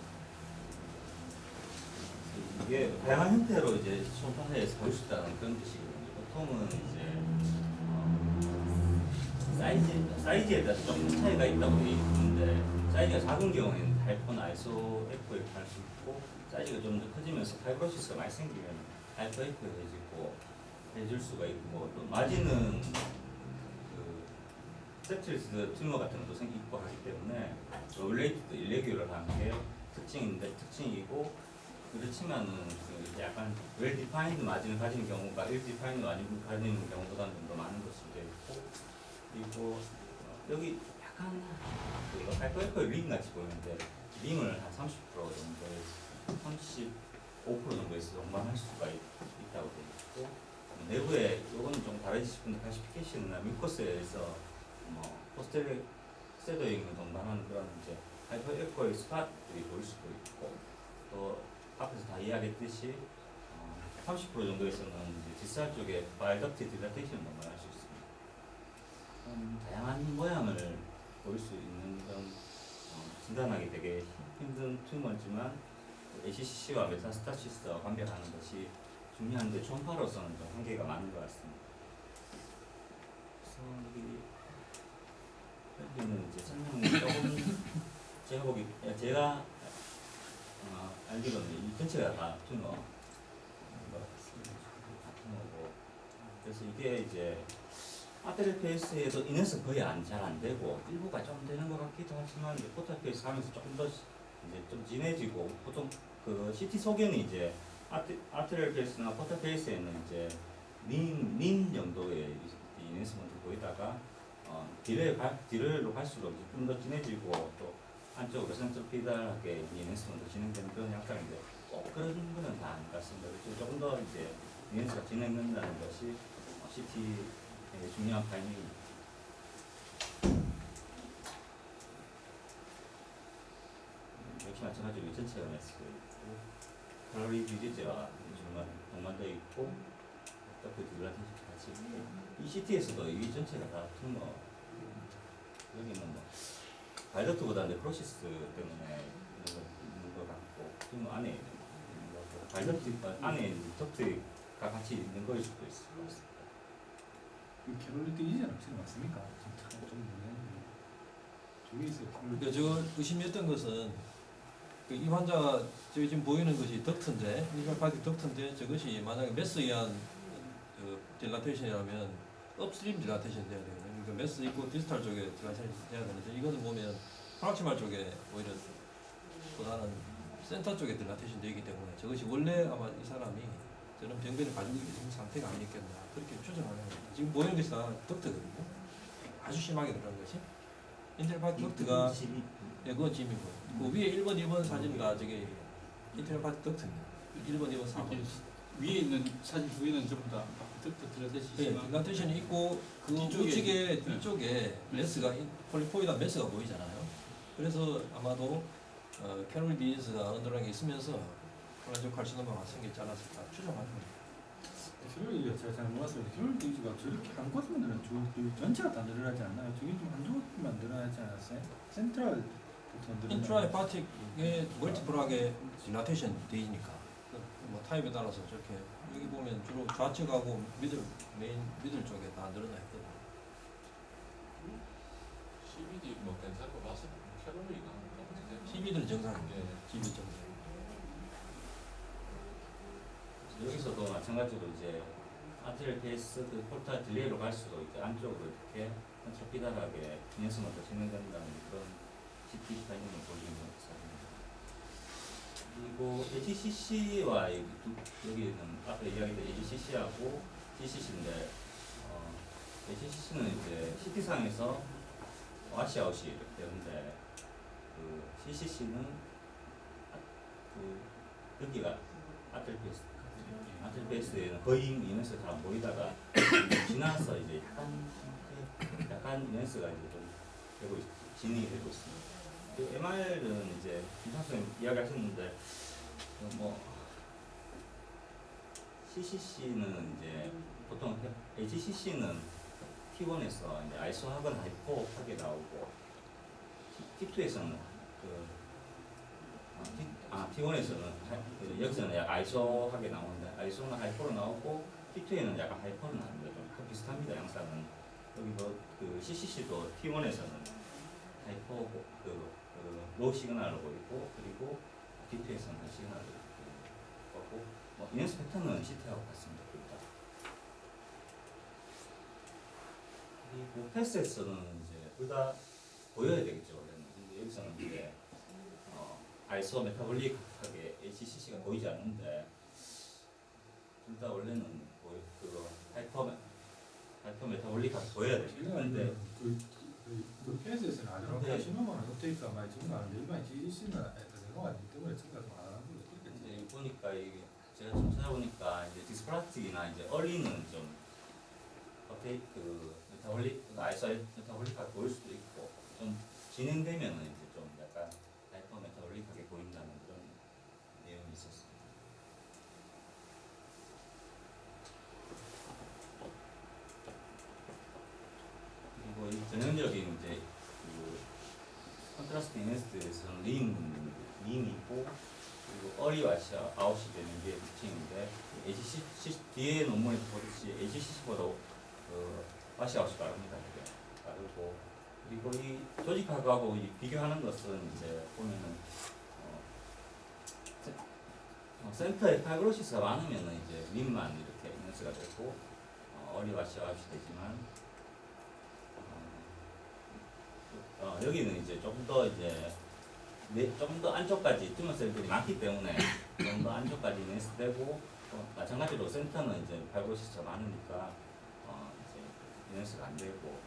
이게 다양한 형태로 이제 손판에서 볼 수 있다는 그런 뜻이거든요. 보통은 이제 사이즈에 따라서 좀 차이가 있다고 되어 있는데 사이즈가 작은 경우에는 하이퍼나 아이소 F 이렇게 할 수 있고 사이즈가 좀 더 커지면서 파이브로시스가 많이 생기면 하이퍼 F 해지고 해줄 수가 있고 또 마진은 그 세트리스 튜머 같은 것도 생기고 하기 때문에 롤레이트도 일레귤러한 게 특징이고 그렇지만은 그 이제 약간 웰 디파인드 마진을 가지는 경우가 일 디파인드 마진을 가지는 경우보다는 좀 더 많은 것으로 되어 있고 그리고 여기 약간 그 하이퍼 링 같이 보이는데 링을 한 30% 정도에서 35% 정도에서 동반할 수가 있다고 되어 있고 내부에 이거는 좀 다르지 싶은데 클래시피케이션이나 뮤커스에서 뭐 포스텔 셋더잉을 동반하는 그런 이제 하이퍼 에코의 스팟들이 보일 수도 있고 또 앞에서 다 이야기했듯이 30% 정도에서는 이제 뒷살 쪽에 바이덕트 딜라테이션을 동반할 수 있습니다. 다양한 모양을 보일 수 있는 그런 진단하기 되게 힘든 튜머지만 ACC와 메타스타시스와 관계하는 것이 중요한데 초음파로서는 좀 한계가 많은 것 같습니다. 그래서 여기는 이제 설명을 조금 제가 알기로는 이 전체가 다 튜머인 것 같습니다. 다 튜머고 그래서 이게 이제 아테르페이스에도 인해서 거의 잘 안 되고 일부가 좀 되는 것 같기도 하지만 이제 포타페이스 하면서 조금 더 이제 좀 진해지고 보통 그 CT 소견이 이제 아테르페이스나 포타페이스에는 이제 민 정도의 인해서먼트 보이다가 딜레이로 갈수록 좀 더 진해지고 또 안쪽으로 센트로피달하게 인해서먼트 진행되는 그런 양상인데 꼭 그런 거는 다 아닌 것 같습니다. 그래서 조금 더 이제 인해서가 진행된다는 것이 CT 중요한 타이밍입니다. 역시 마찬가지로 전체가 매스가 있고 칼로리 비리제와 동반되어 있고 또 딜라테이션 같이 있고 이 CT에서도 이 전체가 다 튜머 여기는 뭐 바이덕트보다 네크로시스 때문에 있는 것 같고 튜머 안에 있는 것 같고 바이덕트 안에 있는 덕트가 같이 있는 거일 수도 있을 것 같습니다. 캐롤리티 이전 없이는 맞습니까? 좀 저기 있어요. 그러니까 저 의심했던 것은 그 이 환자가 저기 지금 보이는 것이 덕트인데 인프라파틱 덕트인데 저것이 만약에 메스 이한 그 딜라테이션이라면 업스트림 딜라테이션이 돼야 되거든요. 그러니까 메스 있고 디스탈 쪽에 딜라테이션이 돼야 되는데 이거는 보면 프락시말 쪽에 오히려 보다는 센터 쪽에 딜라테이션 되기 때문에 저것이 원래 아마 이 사람이 저런 병변을 가지고 있는 상태가 아니겠나 그렇게 추정하는 겁니다. 지금 보이는 것이 다 덕트거든요. 아주 심하게 들어간 것이 인터파틱 덕트가 예, 그건 짐이고 그 위에 1번, 2번 사진은 다 저게 인터파틱 덕트입니다. 1번, 2번, 4번 위에 있는 사진 두 개는 전부 다 덕트 딜라테이션 예, 딜라테이션이 있고 그 우측에 뒤쪽에 메스가 폴리포이다 메스가 보이잖아요. 그래서 아마도 캐롤 디즈가 언더라인에 있으면서 콜라지오칼시노마가 생겼지 않았을까 추정하는 겁니다. 캐롤리가 제가 잘 몰랐어요. 캐롤리가 저렇게 한 곳만 늘어나죠. 전체가 다 늘어나지 않나요? 저기 좀 한두 곳만 늘어나지 않았어요? 센트럴 인트라헤파틱의 멀티플하게 딜라테이션 되니까 뭐 타입에 따라서 저렇게 여기 보면 주로 좌측하고 메인 미들 쪽에 다 늘어나 있거든요. CBD 뭐 괜찮고 맛은 캐로리가 TV들은 정상입니다. 예. TV 정상. 여기서도 마찬가지로 이제 아테르페이스 그 폴타 딜레이로 갈수록 이렇게 안쪽으로 이렇게 센트로피달하게 인해서먼트 진행된다는 그런 CT 타이밍을 보여주는 사진입니다. 그리고 AGCC와 여기는 앞에 이야기된 AGCC하고 GCC인데 AGCC는 이제 CT상에서 와시아웃이 이렇게 되는데 그 CCC는 그 여기가 아테르페이스에는 거의 인해서 잘 안 보이다가 지나서 이제 약간 약간 뉘앙스가 이제 좀 진행이 되고 있습니다. 그 MR은 이제 김창수님 이야기하셨는데 뭐 CCC는 이제 보통 HCC는 T1에서 이제 아이소하거나 하이포하게 나오고 T2에서는 T1에서는 여기서는 약간 아이소하게 나오는데 아이소는 하이포로 나오고 T2에는 약간 하이포로 나옵니다. 좀 비슷합니다. 양상은 여기 그 CCC도 T1에서는 하이포 로우 시그널로 보이고 그리고 T2에서는 하이 시그널로 보고 뭐 뉘앙스 패턴은 CT하고 같습니다. 그리고 패스에서는 이제 둘 다 보여야 되겠죠. 원래는. 근데 여기서는 이제 아이소 메타볼릭하게 HCC가 보이지 않는데 둘 다 원래는 그거 하이퍼 메타볼릭하게 보여야 되죠. 근데 그 패스에서는 아니라 근데- 카시노만 어떻게니까 많이 증가하는데 일반 GCC는 내가 아니기 때문에 증가가 좀 안 하는 거죠. 이제 보니까 이게 제가 좀 찾아보니까 이제 디스플라스틱이나 이제 얼리는 좀 그 메타볼릭 아이소 메타볼릭하게 보일 수도 있고 좀 진행되면은 이제 좀 약간 하이퍼 메타볼릭하게 보인다는 그런 내용이 있었습니다. 그리고 이 전형적인 이제 그 컨트라스트 인웨스트에서는 림이고 그리고 어리와시 아웃이 되는 게 특징인데 HCC 뒤에 논문에서 보듯이 HCC보다 와시 아웃이 빠릅니다. 이게 빠르고 그리고 이 조직학하고 비교하는 것은 이제 보면은 센터에 파이브로시스가 많으면은 이제 림만 이렇게 인스가 되고 어리와시 아웃이 되지만 여기는 이제 좀 더 이제 좀 더 안쪽까지 튜머 셀들이 많기 때문에 좀 더 안쪽까지 인스되고 마찬가지로 센터는 이제 파이브로시스가 많으니까 이제 인스가 안 되고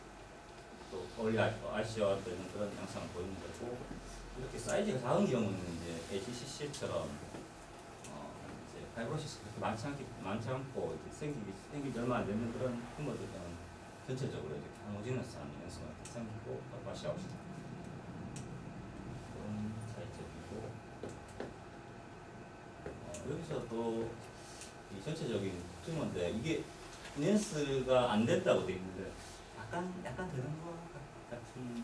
또 얼리 RC와 되는 그런 양상을 보이는 거고 이렇게 사이즈가 작은 경우는 이제 HCC처럼 이제 파이브로시스 그렇게 많지 않고 이제 생기지 얼마 안 되는 그런 튜머들은 전체적으로 이렇게 호모지너스한 연수가 생기고 맛이 없이 그런 차이점이고 여기서도 이 전체적인 튜머인데 이게 뉘앙스가 안 된다고 되어 있는데 약간 되는 것 같은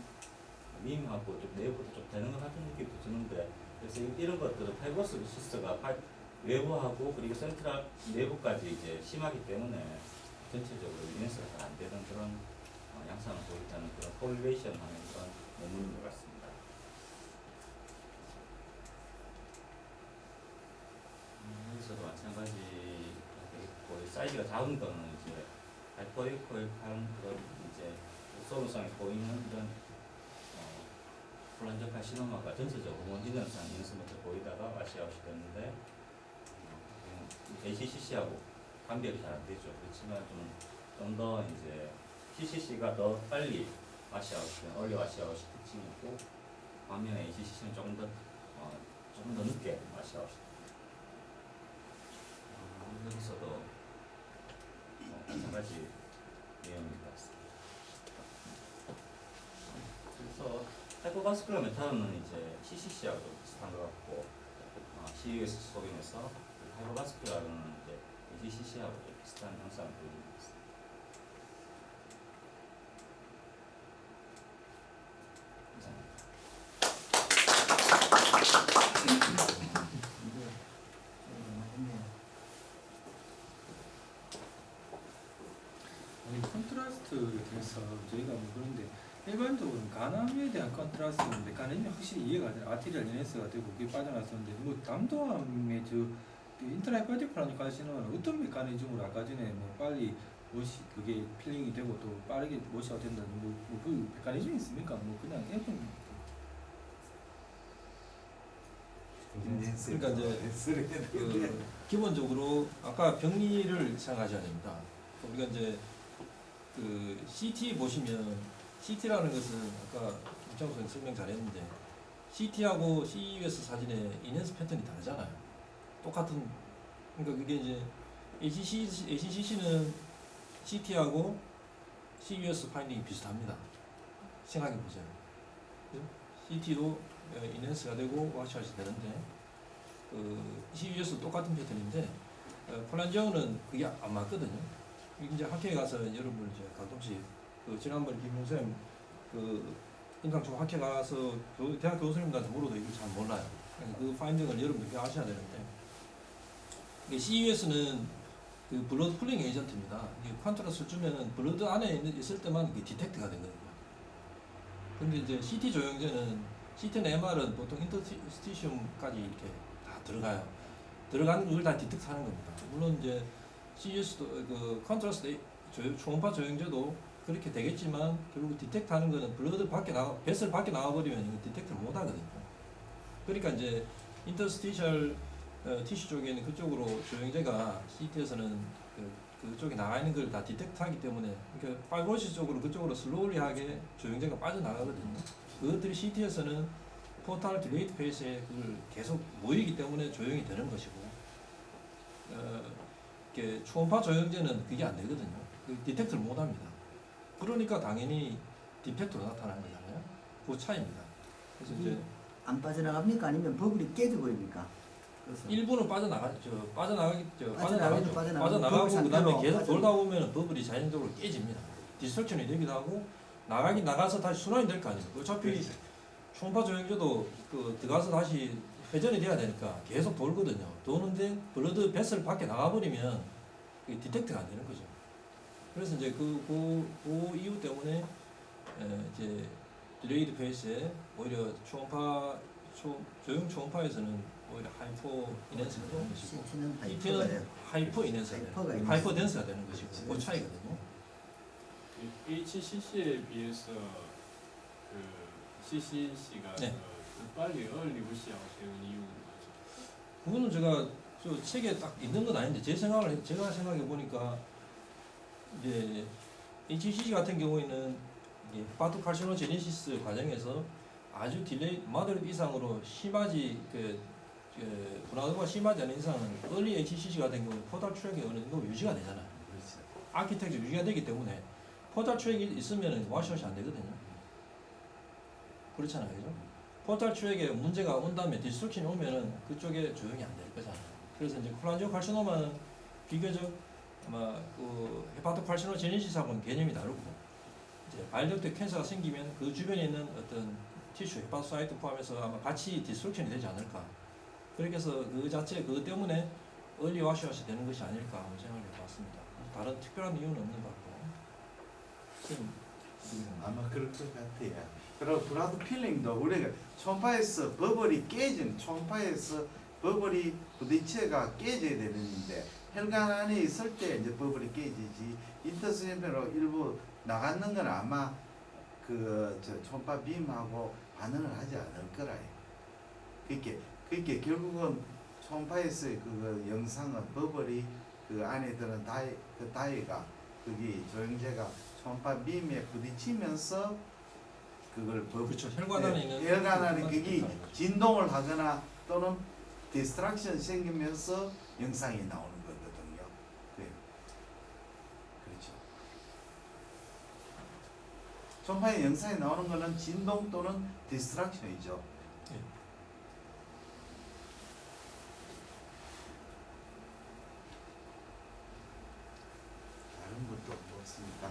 밈하고 좀 내부도 좀 되는 것 같은 느낌도 드는데 그래서 이런 것들은 파이브로시스가 외부하고 그리고 센트럴 내부까지 이제 심하기 때문에 전체적으로 뉘앙스가 잘 안 되는 그런 양상을 보이다는 그런 콜레이션 하는 그런 논문인 것 같습니다. 여기서도 마찬가지 있고 사이즈가 작은 거는 이제 하이퍼에코익한 그런 이제 소음성에 보이는 이런 불안정한 시너마가 전체적으로 호모지너스한 인수부터 보이다가 와시아웃이 됐는데 HCC하고 감별이 잘 안 되죠. 그렇지만 좀 더 이제 CCC가 더 빨리 와시아웃이 얼리 와시아웃이 특징이고 반면에 HCC는 조금 더 늦게 와시아웃이 여기서도 마찬가지 내용인 것 같습니다. 그래서 하이퍼바스큘러 메타는 이제 CCC하고 좀 비슷한 것 같고 CUS 속임에서 하이퍼바스큘러는 이제 HCC하고 좀 비슷한 형상을 보이는 것 같습니다. 아니 컨트라스트에 대해서 저희가 뭐 그런데 일반적으로는 간암에 대한 컨트라스트인데 간암이 확실히 이해가 안 돼요. 아티리얼 리네스가 되고 그게 빠져나왔었는데 뭐 담도암의 그 인트라헤파티컬한 카시노는 어떤 메커니즘으로 아까 전에 뭐 빨리 못이 그게 필링이 되고 또 빠르게 못이 된다는 그 메커니즘이 있습니까? 뭐 그냥 해본 그러니까 이제 그 기본적으로 아까 병리를 생각하셔야 됩니다. 우리가 이제 그 CT 보시면 CT라는 것은 아까 김창수 선생님 설명 잘했는데 CT하고 CUS 사진의 인핸스 패턴이 다르잖아요. 똑같은 그러니까 그게 이제 HCC는 CT하고 CUS 파인딩이 비슷합니다. 생각해 보세요. CT도 인핸스가 되고 와시아시 되는데 CUS 똑같은 패턴인데 플란지어는 그게 안 맞거든요. 이제 학회에 가서 여러분 이제 가끔씩 지난번 김용쌤 임상초 학회 가서 대학 교수님들한테 물어도 이걸 잘 몰라요. 그 파인딩을 여러분들이 아셔야 되는데 CUS는 블러드 풀링 에이전트입니다. 컨트라스를 주면은 블러드 안에 있을 때만 이게 디텍트가 되거든요. 근데 이제 CT 조영제는 CT나 MR은 보통 인터스티시움까지 이렇게 다 들어가요. 들어가는 걸 다 디텍트하는 겁니다. 물론 이제 CUS도 컨트라스트 초음파 조영제도 그렇게 되겠지만 결국 디텍트하는 거는 블러드 밖에 베슬 밖에 나와버리면 이거 디텍트를 못 하거든요. 그러니까 이제 인터스티셜 티슈 쪽에는 그쪽으로 조영제가 CT에서는 그쪽에 나가 있는 걸 다 디텍트하기 때문에 그러니까 파이브로시스 쪽으로 그쪽으로 슬로우리하게 조영제가 빠져나가거든요. 그것들이 CT에서는 포탈 딜레이트 페이스에 그걸 계속 모이기 때문에 조영이 되는 것이고 초음파 조영제는 그게 안 되거든요. 디텍트를 못 합니다. 그러니까 당연히 디펙트로 나타나는 거잖아요. 그 차이입니다. 그래서 이제 안 빠져나갑니까? 아니면 버블이 깨져버립니까? 그래서 일부는 빠져나가죠. 빠져나가고 빠져나가고 그다음에 계속 돌다 보면 버블이 자연적으로 깨집니다. 디스트럭션이 되기도 하고 나가긴 나가서 다시 순환이 될 거 아니에요. 어차피 초음파 조영제도 들어가서 다시 회전이 돼야 되니까 계속 돌거든요. 도는데 블러드 베슬 밖에 나가버리면 그게 디텍트가 안 되는 거죠. 그래서 이제 그 이유 때문에 이제 딜레이드 페이스에 오히려 조영 초음파에서는 오히려 하이퍼 인핸스가 되는 것이고 CT는 CT는 하이퍼 인핸스가 되는 하이퍼 덴스가 되는 것이고 그 차이거든요. HCC에 비해서 CCC가 네. 빨리 얼리부시하고 되는 이유는 뭐죠? 그거는 제가 저 책에 딱 있는 건 아닌데 제가 생각해 보니까 이제 HCC 같은 경우에는 파토 칼시노제네시스 과정에서 아주 딜레이 마더릿 이상으로 심하지 분화도가 심하지 않은 이상은 얼리 HCC 같은 경우 포탈 트랙이 어느 정도 유지가 되잖아요. 그렇죠. 아키텍처 유지가 되기 때문에 포탈 트랙이 있으면 와시아웃이 안 되거든요. 그렇잖아요, 그죠? 포탈 트랙에 문제가 온다면 디스트럭션이 오면은 그쪽에 조용히 안 될 거잖아요. 그래서 이제 콜란지오 칼시노마는 비교적 아마 헤파토 칼시노제네시스하고는 개념이 다르고 이제 바이덕트 캔서가 생기면 그 주변에 있는 어떤 티슈 헤파토사이트 포함해서 아마 같이 디스트럭션이 되지 않을까. 그렇게 해서 그 자체 그것 때문에 얼리 와시아웃이 되는 것이 아닐까 하는 생각을 해봤습니다. 다른 특별한 이유는 없는 것 같고. 아마 그럴 것 같아요. 그리고 블러드 필링도 우리가 초음파에서 버블이 깨진 초음파에서 버블이 부딪혀가 깨져야 되는데 혈관 안에 있을 때 이제 버블이 깨지지 인터스티셜로 일부 나가는 건 아마 초음파 빔하고 반응을 하지 않을 거라요. 그게 결국은 초음파에서의 그 영상은 버블이 그 안에 드는 다이가 그게 조영제가 초음파 빔에 부딪히면서 그걸 그렇죠. 혈관 안에 있는 혈관 안에 그게 진동을 하거나 또는 디스트랙션 생기면서 영상이 나오는 거거든요. 네. 그렇죠. 초음파의 영상이 나오는 거는 진동 또는 디스트랙션이죠. 네. 다른 것도 없습니까?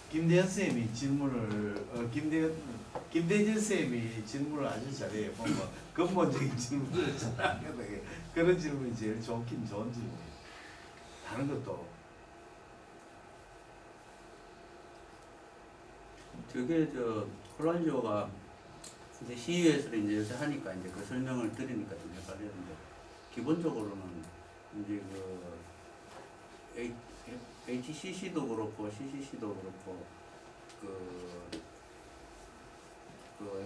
김대현 쌤이 질문을 김대진 쌤이 질문을 아주 잘해요. 뭔가 근본적인 질문을 잘하거든요. 그런 질문이 제일 좋긴 좋은 질문이에요. 다른 것도 저게 콜란지오가 이제 CUS를 이제 요새 하니까 이제 그 설명을 드리니까 좀 헷갈리는데 기본적으로는 이제 HCC도 그렇고 CCC도 그렇고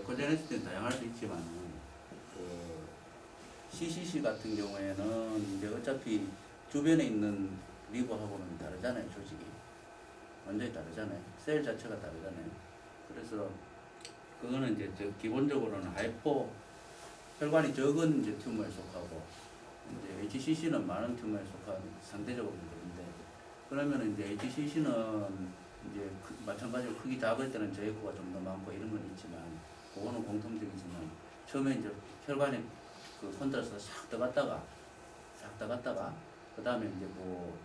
에코제네시스는 다양할 수 있지만 CCC 같은 경우에는 이제 어차피 주변에 있는 리버하고는 다르잖아요, 조직이 완전히 다르잖아요. 셀 자체가 다르잖아요. 그래서 그거는 이제 기본적으로는 하이포 혈관이 적은 이제 튜머에 속하고 이제 HCC는 많은 튜머에 속한 상대적으로 그런데 그러면 이제 HCC는 이제 마찬가지로 크기 작을 때는 저액구가 좀 더 많고 이런 건 있지만 그거는 공통적이지만 처음에 이제 혈관에 그 콘트라스트가 싹 떠갔다가 그 다음에 이제 뭐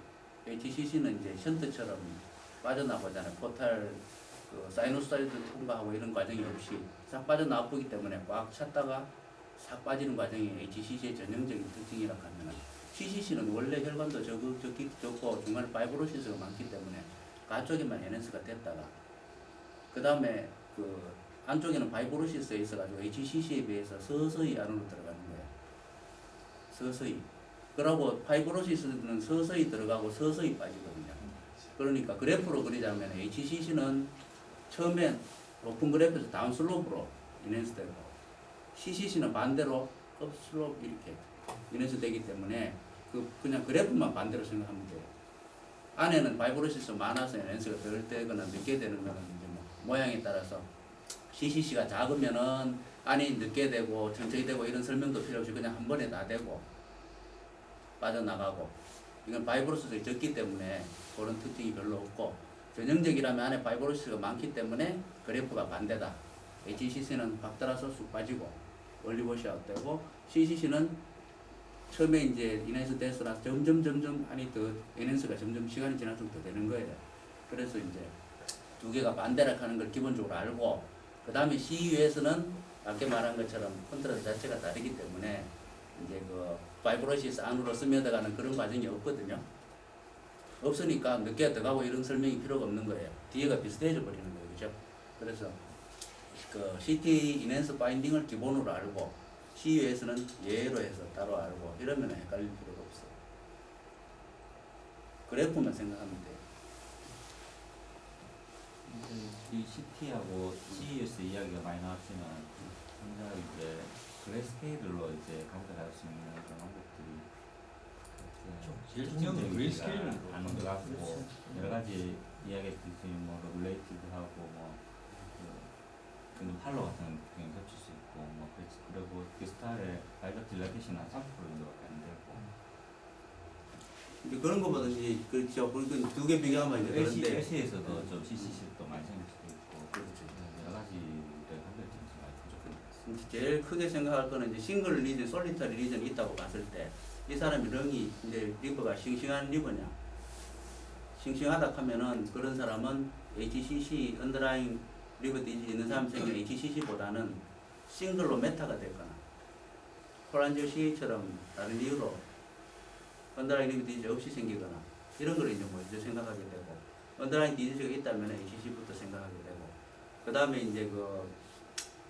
HCC는 이제 션트처럼 빠져나가잖아요. 포탈 그 사이노사이드 통과하고 이런 과정이 없이 싹 빠져나가기 때문에 꽉 찼다가 싹 빠지는 과정이 HCC의 전형적인 특징이라 하면은 CCC는 원래 혈관도 적고 중간에 파이브로시스가 많기 때문에 그 안쪽에만 에넨스가 됐다가 그 다음에 그 안쪽에는 파이브로시스가 있어가지고 HCC에 비해서 서서히 안으로 들어가는 거예요. 서서히. 그러고 파이브로시스는 서서히 들어가고 서서히 빠지거든요. 그러니까 그래프로 그리자면 HCC는 처음엔 높은 그래프에서 다운 슬롭으로 인핸스 되고 CCC는 반대로 업 슬롭 이렇게 인핸스 되기 때문에 그냥 그래프만 반대로 생각하면 돼요. 안에는 파이브로시스 많아서 인핸스가 덜 되거나 늦게 되는 거는 이제 뭐 모양에 따라서 CCC가 작으면은 안이 늦게 되고 천천히 되고 이런 설명도 필요 없이 그냥 한 번에 다 되고 빠져나가고 이건 파이브로시스가 적기 때문에 그런 특징이 별로 없고 전형적이라면 안에 파이브로시스가 많기 때문에 그래프가 반대다. HCC는 박달아서 쑥 빠지고 올리버시아웃 되고 CCC는 처음에 이제 인핸스 데스라 점점 안이 더 인핸스가 점점 시간이 지날수록 더 되는 거예요. 그래서 이제 두 개가 반대라 하는 걸 기본적으로 알고 그 다음에 CU에서는 아까 말한 것처럼 컨트라스 자체가 다르기 때문에 이제 그 파이브로시스 안으로 스며들어가는 그런 과정이 없거든요. 없으니까 늦게 들어가고 이런 설명이 필요가 없는 거예요. 뒤에가 비슷해져 버리는 거예요. 그죠? 그래서 그 CT 인핸스 바인딩을 기본으로 알고 CU에서는 예로 해서 따로 알고 이러면 헷갈릴 필요가 없어요. 그래프만 생각하면 돼요. 이 CT하고 CES 이야기가 많이 나왔지만 혼자 이제 그레이스케일로 이제 가져갈 수 있는 그런 방법들이 제일 중요한 건 그레이스케일로 하는 것 같고 여러 가지 이야기했듯이 뭐 레귤레이티드하고 그 팔로 같은 경우 겹칠 수 있고 뭐 그리고 디스탈의 발적 딜라테이션은 한 30% 정도밖에 안 되고 이제 그런 거보다 이제 그렇죠. 그러니까 두 개 비교하면 이제 그런데 LC에서도 좀 CCC도 많이 생길 수도 있고 그렇죠. 여러 가지의 한별점이 많이 부족한 것 같습니다. 제일 크게 생각할 거는 이제 싱글 리전, 솔리터리 리전이 있다고 봤을 때 이 사람이 렁이 이제 리버가 싱싱한 리버냐 싱싱하다 하면은 그런 사람은 HCC 언더라인 리버 디지 있는 사람 생긴 HCC보다는 싱글로 메타가 됐거나 콜란지오 CA처럼 다른 이유로 언더라인 리버 디지 없이 생기거나 이런 걸 이제 먼저 생각하게 되고 언더라인 디지가 있다면 HCC부터 생각하게 되고 그 다음에 이제 그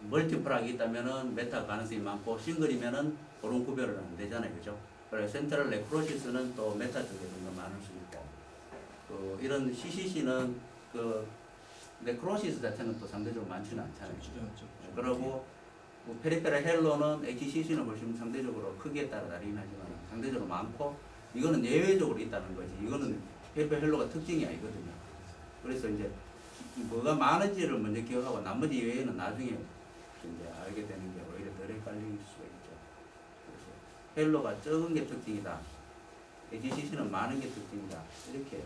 멀티플락이 있다면은 메타 가능성이 많고 싱글이면은 그런 구별은 안 되잖아요, 그죠? 그래서 센트럴 네크로시스는 또 메타 쪽에 좀 더 많을 수 있고 그 이런 CCC는 그 네크로시스 자체는 또 상대적으로 많지는 않잖아요. 그리고 뭐 페리페럴 헬로는 HCC는 훨씬 상대적으로 크기에 따라 다르긴 하지만 상대적으로 많고 이거는 예외적으로 있다는 거지. 이거는 페리페럴 헬로가 특징이 아니거든요. 그래서 이제 뭐가 많은지를 먼저 기억하고 나머지 예외는 나중에 이제 알게 되는 게 오히려 덜 헷갈릴 수가 있죠. 그래서 헬로가 적은 게 특징이다. HCC는 많은 게 특징이다. 이렇게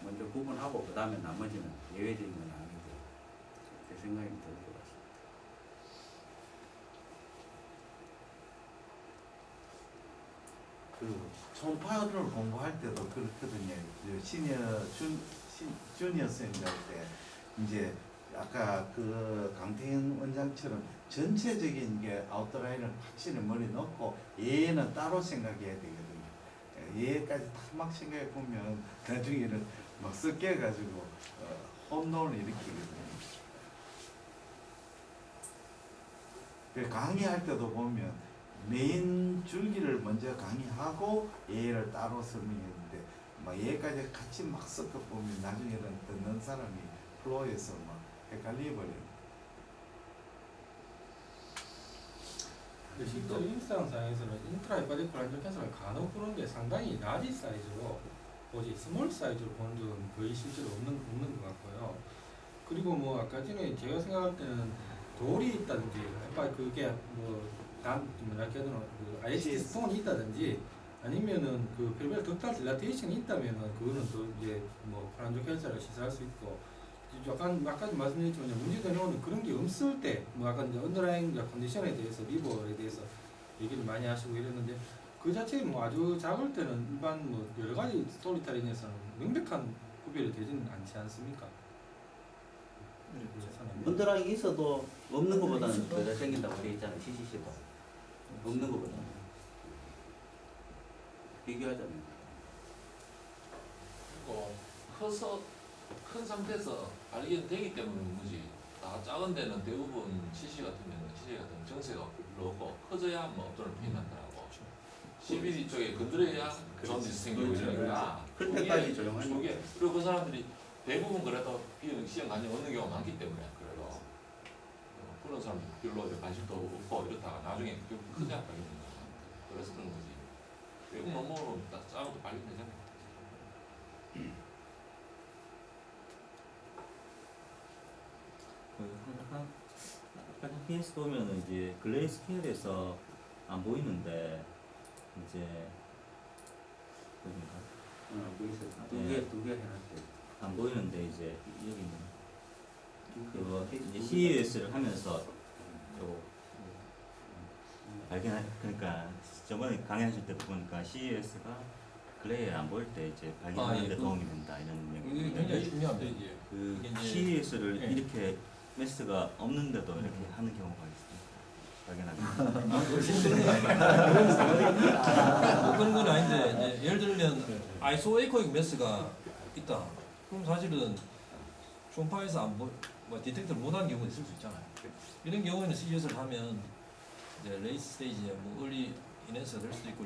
먼저 구분하고 그 다음에 나머지는 예외적인 건 아니고 제 생각이 들 것 같습니다. 그 초음파를 공부할 때도 그렇거든요. 주니어 쌤들 때 이제 아까 그 강태현 원장처럼 전체적인 게 아웃라인을 확실히 머리 넣고 얘는 따로 생각해야 되거든요. 얘까지 다 막 생각해 보면 나중에는 막 섞여가지고 홈런을 일으키거든요. 강의할 때도 보면 메인 줄기를 먼저 강의하고 얘를 따로 설명했는데 막 얘까지 같이 막 섞어 보면 나중에는 듣는 사람이 플로에서 막 헷갈려 버려요. 실제로 임상상에서는 인트라헤파티클 캔서를 간혹 보는데 상당히 라지 사이즈로 오직 스몰 사이즈로 보는 적은 거의 실제로 없는 것 같고요. 그리고 뭐 아까 전에 제가 생각할 때는 돌이 있다든지, 그게 뭐 IHT 스톤이 있다든지 아니면은 그 펠리페라 덕탈 딜라테이션이 있다면은 그거는 또 이제 뭐 불안정 혈사를 시사할 수 있고 약간 아까도 말씀드렸지만 문제되는 거는 그런 게 없을 때 뭐 아까 이제 언더라인 컨디션에 대해서 리버에 대해서 얘기를 많이 하시고 이랬는데 그 자체에 뭐 아주 작을 때는 일반 뭐 여러 가지 스토리텔링에서는 명백한 구별이 되지는 않지 않습니까? 언더라인이 있어도 없는 것보다는 더 잘생긴다고 돼 있잖아요. CCC도 없는 것보다 비교하자면. 그리고 커서 큰 상태에서 발견되기 때문에 거지. 다 작은 데는 대부분 CC 같은 정세가 별로 없고 커져야 뭐 업도를 표현한다고. CBD 쪽에 건드려야 존재 생기고 이러니까 클 때까지 조용하니. 그리고 그 사람들이 대부분 그래도 비용 시험 관심 없는 경우가 많기 때문에 그래도 그런 사람 별로 관심도 없고 이렇다가 나중에 결국 크지 않다 이런 거 그래서 그런 거지. 외국 논문으로 딱 짜고도 발견되잖아요. 아까 PS 보면은 이제 글레이 스케일에서 안 보이는데 이제 보인가? 거기서 두개 해놨대. 안 보이는데 이제 여기는 그거 이제 CES를 하면서 요 발견 그러니까 저번에 강의하실 때 보니까 CES가 글레이에 안 보일 때 이제 발견하는 데 도움이 된다 이런 이게 굉장히 중요합니다. 이게. 그 이게 이제- CES를 예. 이렇게 메스가 없는데도 이렇게 하는 경우가 있습니다. 발견하기. 뭐 그런 건 아닌데 이제 예를 들면 아이소에코익 매스가 있다. 그럼 사실은 초음파에서 뭐 디텍터를 못하는 경우가 있을 수 있잖아요. 이런 경우에는 CES를 하면 이제 레이트 스테이지에 뭐 얼리 인핸스가 될 수도 있고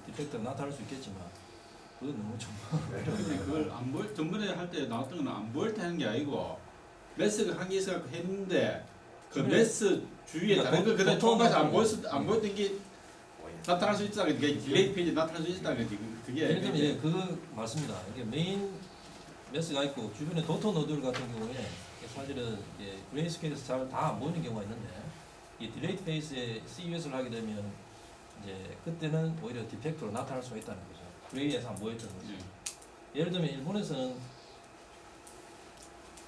디텍터가 나타날 수 있겠지만 그건 너무 좀 근데 그걸 안 보일 전번에 할 때 나왔던 건 안 보일 때 하는 게 아니고 메스가 한 개 있어갖고 했는데 그 그래. 메스 주위에 그러니까 다른 거 그냥 보통 총각에서 안 보통- 안 보였던 게 나타날 수 있다는 게 딜레이 페이지 나타날 수 있다는 게 그게 예를 들면 예, 그거 맞습니다. 이게 메인 매스가 있고 주변에 도터 노드 같은 경우에 사실은 그레이스케일에서 잘 다 안 보이는 경우가 있는데 이 딜레이트 페이스에 CUS를 하게 되면 이제 그때는 오히려 디펙트로 나타날 수가 있다는 거죠. 그레이에서 안 보였던 거죠. 예를 들면 일본에서는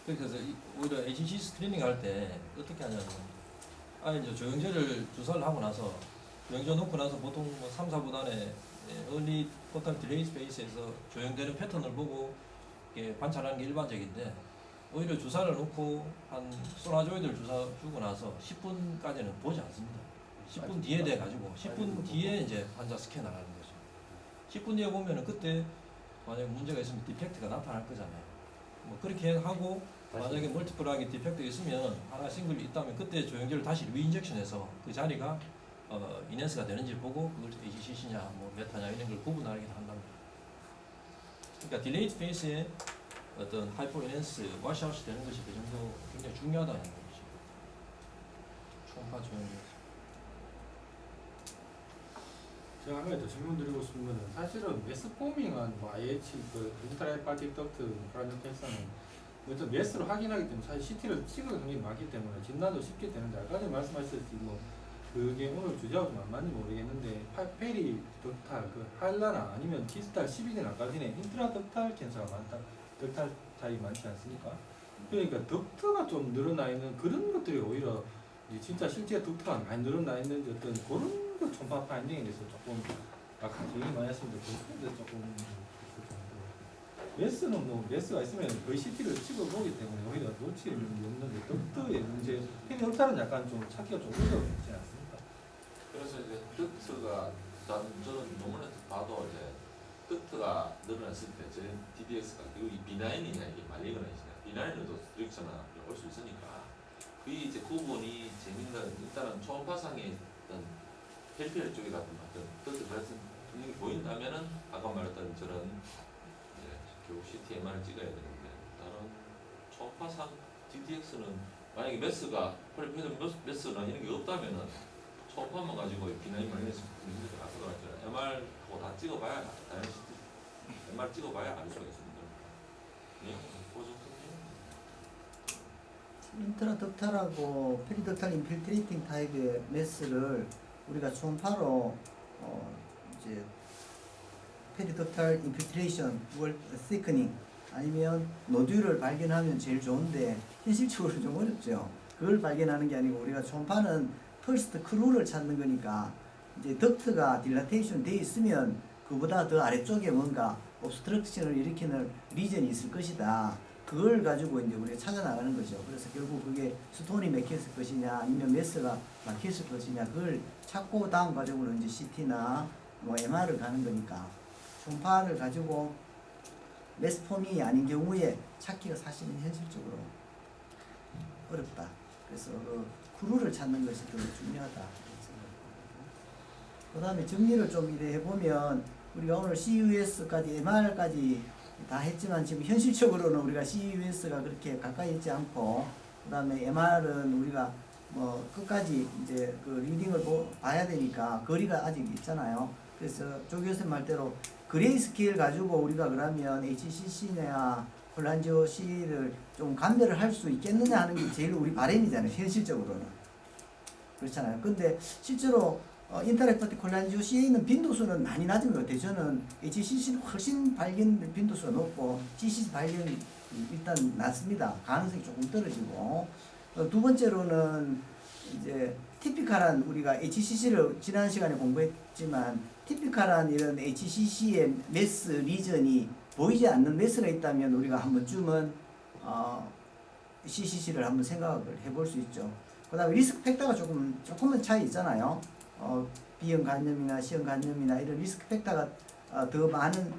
그래서 오히려 HC 스크리닝 할 때 어떻게 하냐면 이제 조영제를 주사를 하고 나서 조영제 놓고 나서 보통 뭐 3, 4분 안에 얼리 포탈 딜레이 스페이스에서 조영되는 패턴을 보고 이렇게 관찰하는 게 일반적인데 오히려 주사를 놓고 한 소나조이드를 주사 주고 나서 10분까지는 보지 않습니다. 10분 뒤에 돼 가지고 10분 뒤에 이제 환자 스캔을 하는 거죠. 10분 뒤에 보면은 그때 만약에 문제가 있으면 디펙트가 나타날 거잖아요. 뭐 그렇게 하고 만약에 멀티플하게 디펙트가 있으면 하나 싱글이 있다면 그때 조영제를 다시 리인젝션해서 그 자리가 인핸스가 되는지 보고 그걸 AGCC냐 뭐 메타냐 이런 걸 구분하게 한답니다. 그러니까 딜레이트 페이스에 어떤 하이퍼 인핸스 와시아웃이 되는 것이 그 정도 굉장히 중요하다는 거죠. 초음파 조영제. 제가 한 가지 더 질문 드리고 싶은 거는 사실은 메스포밍한 뭐 IH 그 인트라헤파틱 덕트 불안정 캔서는 어떤 메스로 확인하기 때문에 사실 CT를 찍어도 굉장히 많기 때문에 진단도 쉽게 되는데 아까 전에 말씀하셨듯이 뭐 그게 오늘 주제하고 좀 안 맞는지 모르겠는데 페리 덕탈 그 하일라나 아니면 디스탈 12는 아까 전에 인트라 덕탈 캔서가 많다 덕탈 타입이 많지 않습니까? 그러니까 덕트가 좀 늘어나 있는 그런 것들이 오히려 이제 진짜 실제 덕트가 많이 늘어나 있는지 어떤 그런 그 초음파 파인딩에 대해서 조금 아까 얘기 많이 했습니다. 그런데 조금 메스는 뭐 메스가 있으면 거의 CT를 찍어보기 때문에 오히려 놓칠 일이 없는데 덕트의 문제 페리 덕탈은 약간 좀 찾기가 좀 어렵지 않습니까? 그래서 이제 덕트가 저는 논문에서 봐도 이제 덕트가 늘어났을 때 저는 DDX가 여기 B9이냐 이게 말리거나이냐 B9에도 리액션을 올 수 있으니까 그 이제 구분이 재밌는 일단은 초음파상에 어떤 펠피엘 쪽에 같은 어떤 덕트 같은 분명히 보인다면은 아까 말했던 저런 이제 결국 CT/MR을 찍어야 되는데 다른 초음파상 DDX는 만약에 메스가 펠피엘 메스나 이런 게 없다면은 초음파만 가지고 B9 말리에서 문제가 아까 말했잖아요. MR하고 다 찍어봐야 다른 MR 찍어봐야 알 수가 있습니다. 예, 그 정도. 인트라 덕탈하고 페리덕탈 인필트레이팅 타입의 메스를 우리가 초음파로 이제 페리덕탈 인필트레이션, 월 시크닝 아니면 노듈을 발견하면 제일 좋은데 현실적으로 좀 어렵죠. 그걸 발견하는 게 아니고 우리가 초음파는 퍼스트 크루를 찾는 거니까 이제 덕트가 딜라테이션 돼 있으면 그보다 더 아래쪽에 뭔가 옵스트럭션을 일으키는 리전이 있을 것이다. 그걸 가지고 이제 우리가 찾아나가는 거죠. 그래서 결국 그게 스톤이 막혔을 것이냐 아니면 메스가 막혔을 것이냐 그걸 찾고 다음 과정으로 이제 CT나 뭐 MR을 가는 거니까 초음파를 가지고 메스폼이 아닌 경우에 찾기가 사실은 현실적으로 어렵다. 그래서 그 크루를 찾는 것이 더 중요하다. 그 다음에 정리를 좀 이래 해보면 우리가 오늘 CUS까지 MR까지 다 했지만 지금 현실적으로는 우리가 CUS가 그렇게 가까이 있지 않고 그 다음에 MR은 우리가 뭐 끝까지 이제 그 리딩을 봐야 되니까 거리가 아직 있잖아요. 그래서 조 교수님 말대로 그레이스케일 가지고 우리가 그러면 HCC나 콜란지오 C를 좀 감별을 할 수 있겠느냐 하는 게 제일 우리 바람이잖아요. 현실적으로는. 그렇잖아요. 근데 실제로 인터랙티브 콜란지오 C에 있는 빈도수는 많이 낮은 것 같아요. 저는 HCC는 훨씬 발견 빈도수가 높고 GCC 발견이 일단 낮습니다. 가능성이 조금 떨어지고 두 번째로는 이제 티피컬한 우리가 HCC를 지난 시간에 공부했지만 티피컬한 이런 HCC의 매스 리전이 보이지 않는 매스가 있다면 우리가 한 번쯤은 CCC를 한번 생각을 해볼 수 있죠. 그 다음에 리스크 팩터가 조금은 차이 있잖아요. B형 간염이나 C형 간염이나 이런 리스크 팩터가 더 많은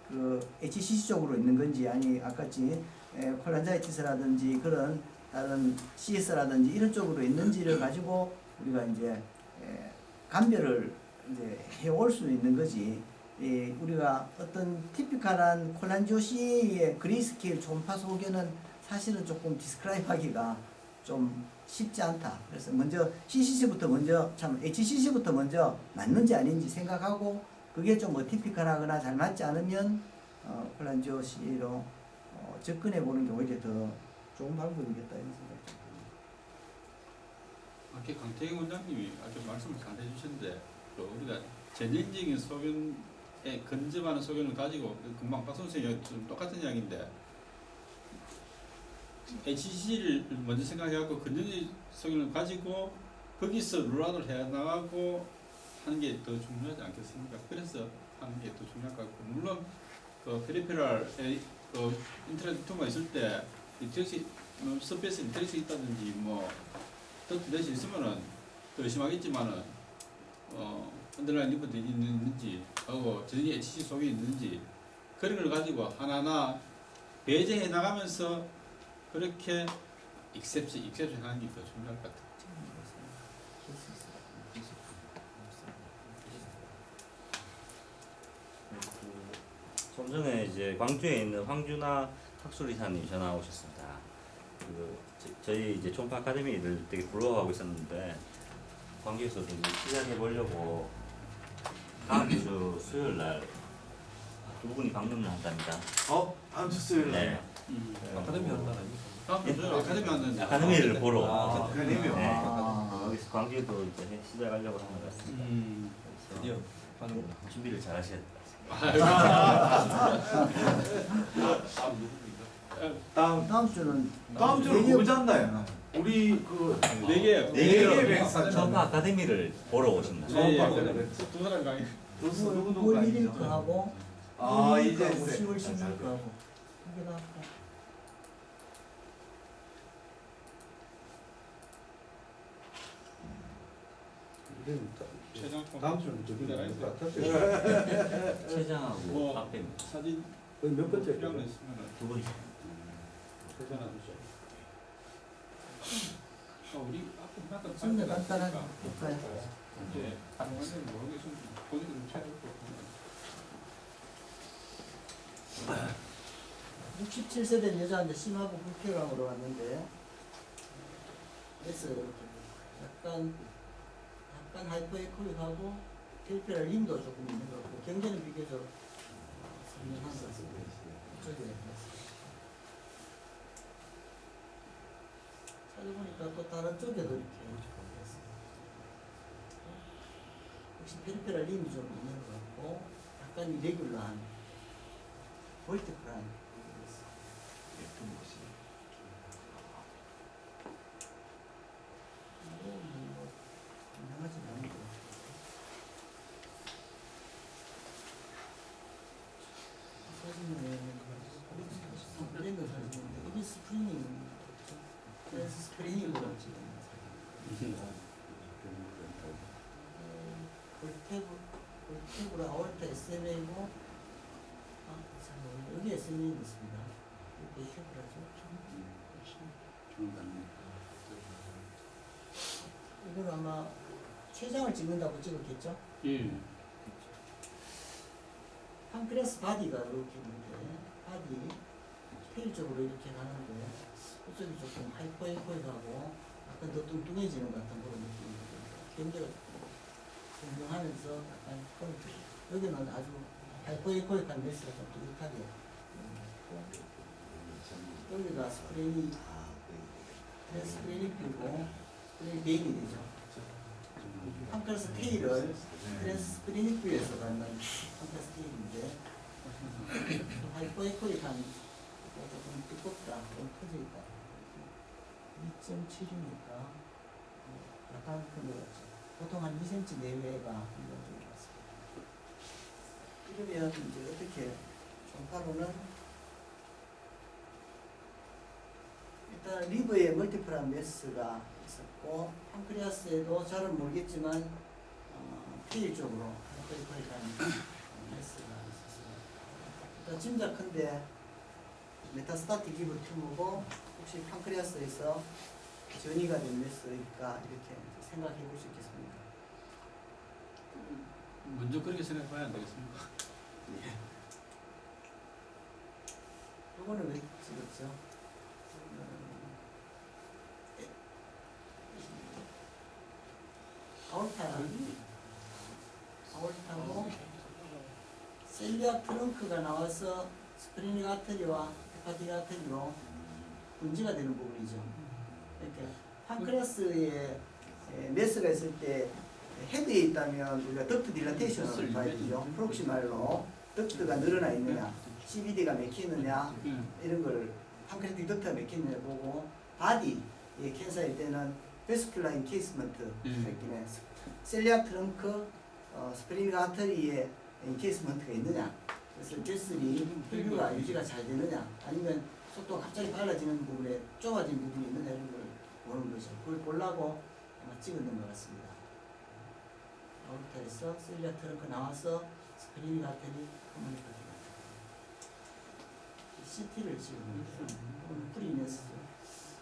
그 HCC 쪽으로 있는 건지 아니 아까지 콜란자이티스라든지 그런 다른 CS라든지 이런 쪽으로 있는지를 가지고 우리가 이제 감별을 이제 해올 수 있는 거지. 우리가 어떤 티피컬한 콜란지오 C의 그레이스케일 초음파 소견은 사실은 조금 디스크라이브하기가 좀 쉽지 않다. 그래서 먼저 CCC부터 먼저 참 HCC부터 먼저 맞는지 아닌지 생각하고 그게 좀 어티피컬하거나 잘 맞지 않으면 콜란지오 C로 접근해 보는 게 오히려 더 좋은 방법이겠다 이런 생각이 듭니다. 아까 강태경 원장님이 아주 말씀을 잘 해주셨는데 또 우리가 전형적인 소견에 근접하는 소견을 가지고 금방 박 선생님이 좀 똑같은 이야기인데 HCC를 먼저 생각해갖고 근접적인 소견을 가지고 거기서 룰아웃을 해나가고 하는 게 더 중요하지 않겠습니까? 그래서 하는 게 더 중요할 것 같고 물론 그 페리페랄에 그 인터넷 투가 있을 때 인터랙시 서페이스 인터랙시 있다든지 뭐 덕트 대시 있으면은 더 심하겠지만은 언더라인 리포트 있는지 하고 전이 HC 속에 있는지 그런 걸 가지고 하나하나 배제해 나가면서 그렇게 익셉션 하는 게 더 중요할 것 같아요. 좀 전에 이제 광주에 있는 황준하 학술이사님 전화 오셨습니다. 저희 이제 초음파 아카데미를 되게 부러워하고 있었는데 광주에서도 이제 시작해 보려고 다음 주 수요일 날 두 분이 방문을 한답니다. 다음 주 수요일 날. 네. 아카데미 하는 날 아닙니까? 아카데미 하는 아카데미를 보러. 아카데미. 네. 여기서 광주도 이제 시작하려고 하는 것 같습니다. 드디어 하는구나. 준비를 잘 하셔야 돼요. 다음 주는 누구 잡나요? 우리 그 네 개. 네 개의 백사. 초음파 아카데미를 보러 오신다. 두 사람 강의. 누구 9월 아니죠? 1일 거 하고 이제 10월 16일 거 하고 이게 다 다음 주는 저기 최장하고 뭐, 앞에 사진 몇 번째 필요한 거 있으면 두 번째. 전화 주죠. 우리 앞에 잠깐 진짜 간단하게 볼까요? 이제 원래는 모르겠으면 보니까 좀 차이가 있고. 67세 된 여자한테 심하고 불쾌감으로 왔는데 그래서 약간 하이퍼에코믹하고 페리페랄 림도 조금 있는 것 같고 경계는 비교적 선명한 것 같습니다. 이쪽에 찾아보니까 또 다른 쪽에도 이렇게 역시 페리페랄 림이 좀 있는 것 같고 약간 이레귤러한 볼티컬한 예쁜 것이. 건강하지 않은 거. 사진은 스프링을 사진인데 이게 스프링이 그래서 스프링으로 지금 볼테브라 아울타 SMA고 여기 SMA 있습니다. 볼테브라죠. 이건 아마 췌장을 찍는다고 찍었겠죠? 예. 판크레스 바디가 이렇게 있는데 바디 테일 쪽으로 이렇게 가는데 이쪽이 조금 하이퍼에코이하고 약간 더 뚱뚱해지는 것 같은 그런 느낌이거든요. 견디가 공정하면서 약간 여기는 아주 하이퍼에코이한 메스가 좀 뚜렷하게 있고 여기가 스프레인이 스프레인이고 스프레인 메인이 되죠. 판크레스 테일을 그래서 스프레인이에서 갖는 판크레스 테일인데 하이퍼에코이한 조금 두껍다, 좀 터져있다. 2.7이니까 약간 그런 것 같죠. 보통 한 2cm 내외가 일반적인 것 같습니다. 이러면 이제 어떻게 종파로는 일단 리버에 멀티플한 메스가 있었고 판크리아스에도 잘은 모르겠지만 테일 쪽으로 하이퍼에코이한 메스가 있었어요. 일단 짐작컨대 메타스타틱 기브 튜머고 혹시 판크리아스에서 전이가 된 메스일까 이렇게 생각해 볼 수 있겠습니다. 먼저 그렇게 생각해야 안 되겠습니까? 이거는 왜 찍었죠? 아울타고 셀리악 트렁크가 나와서 스프링 아터리와 헤파틱 아터리로 분지가 되는 부분이죠. 이렇게 판크레스에 메스가 있을 때 헤드에 있다면 우리가 덕트 딜라테이션을 봐야죠. 프록시말로 덕트가 늘어나 있느냐, CBD가 맥히느냐 이런 걸 판크레틱 덕트가 맥히느냐 보고 바디의 캔서일 때는 베스큘라 인케이스먼트 있기는 셀리악 트렁크, 스프링 아터리에 인케이스먼트가 있느냐, 그래서 제슬이 혈류가 유지가 잘 되느냐, 아니면 속도가 갑자기 빨라지는 부분에 좁아진 부분이 있느냐 이런 걸 보는 거죠. 그걸 보려고 아마 찍었는 것 같습니다. 아울타에서 셀리아 트렁크 나와서 스크린 아터리 커뮤니카티 CT를 찍은 거죠. 프리메스죠.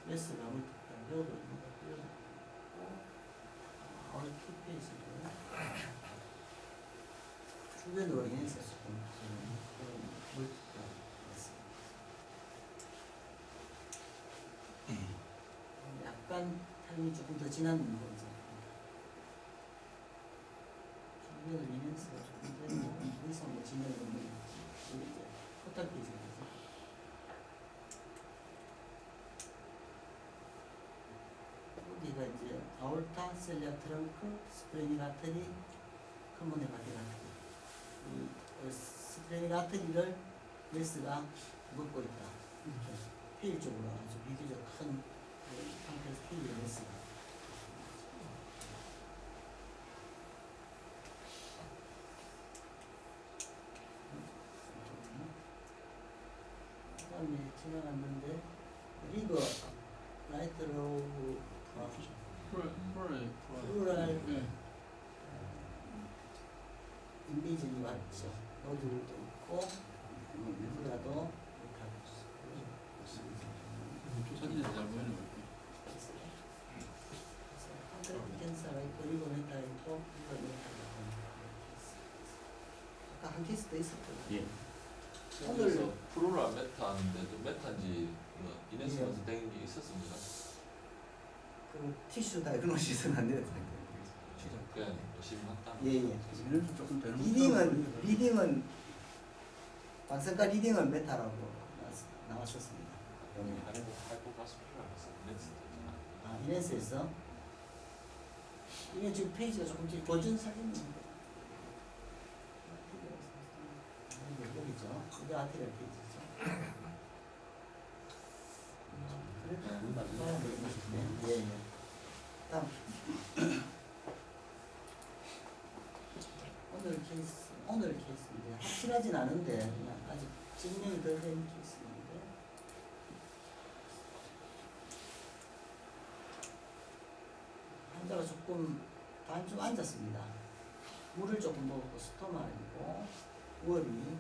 메스가 여기 아울 투페이지고요. 주변으로 인해서 약간 타임이 조금 더 지난 거죠. 주변으로 인해서 조금 더 이상 뭐 진행을 하면 이제 코딱지죠. 여기가 이제 아울타, 셀리아 트렁크, 스프레닝 아터리, 커먼의 바디 아터리. 이 스프레닝 아터리를 메스가 먹고 있다. 테일 쪽으로 아주 비교적 큰 판크레스 테일의 메스가. 그 다음에 지나갔는데 리버 라이트로우 플루랄 인베이전이 왔죠. 노드도 있고 플루라도 사진에서 잘 보이는 거 판크레틱 캔서가 있고 리버 메타가 있고 리버 메타가 있고 아까 한 케이스 더 있었거든요. 예. 오늘 그래서 프로라 메타인데도 메타인지 이네스먼스 된 게 있었습니다. 그 티슈 다이그노시스는 안 돼요. 그냥 심했다. 예예. 이래서 조금 되는 리딩은 방송가 리딩은 메타라고 나왔었습니다. 하이포가스피라서 이네스잖아. 아 이네스에서 이게 지금 페이지가 조금 버전 사진입니다. 이게 아티리얼 케이지죠. 그래도 예, 예. 다음 오늘 케이스인데 확실하진 않은데 그냥 아직 증명이 덜 된 케이스인데 환자가 조금 좀 앉았습니다. 물을 조금 먹고 스토마이고 월이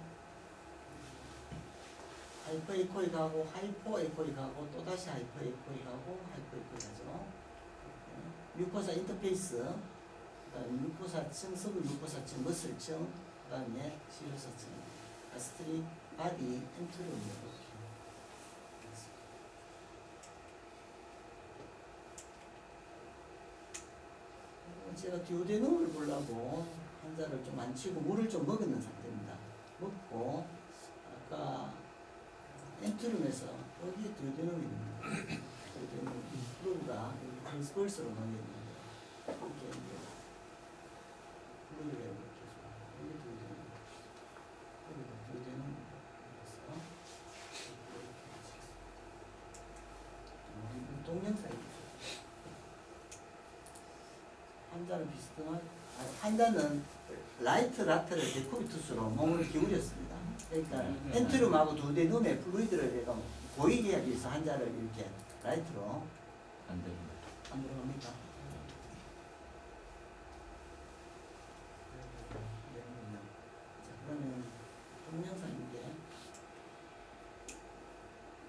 하이퍼에코익하고 하이포에코익하고 또다시 하이퍼에코익하고 하이포에코익하죠. 뮤코사 인터페이스, 그다음에 뮤코사층, 서브 뮤코사층, 머슬층, 그다음에 시로사층, 가스트릭, 바디, 엔트리움으로 제가 듀오데넘을 보려고 환자를 좀 안 치고 물을 좀 먹는 상태입니다. 먹고 아까 엔트룸에서 여기에 듀오데넘이 있는데 듀오데넘 프로브가 트랜스버스로 넘겼는데 이렇게 이제 플루이드가 이렇게 해서 여기 듀오데넘 여기가 듀오데넘 그래서 동영상이 환자는 비슷한 환자는 라이트 라테럴 데코비투스로 몸을 기울였습니다. 그러니까 엔트룸하고 듀오데넘의 플루이드를 내가 보이게 하기 위해서 환자를 이렇게 라이트로 안 됩니다. 안 들어갑니까? 자, 그러면 동영상인데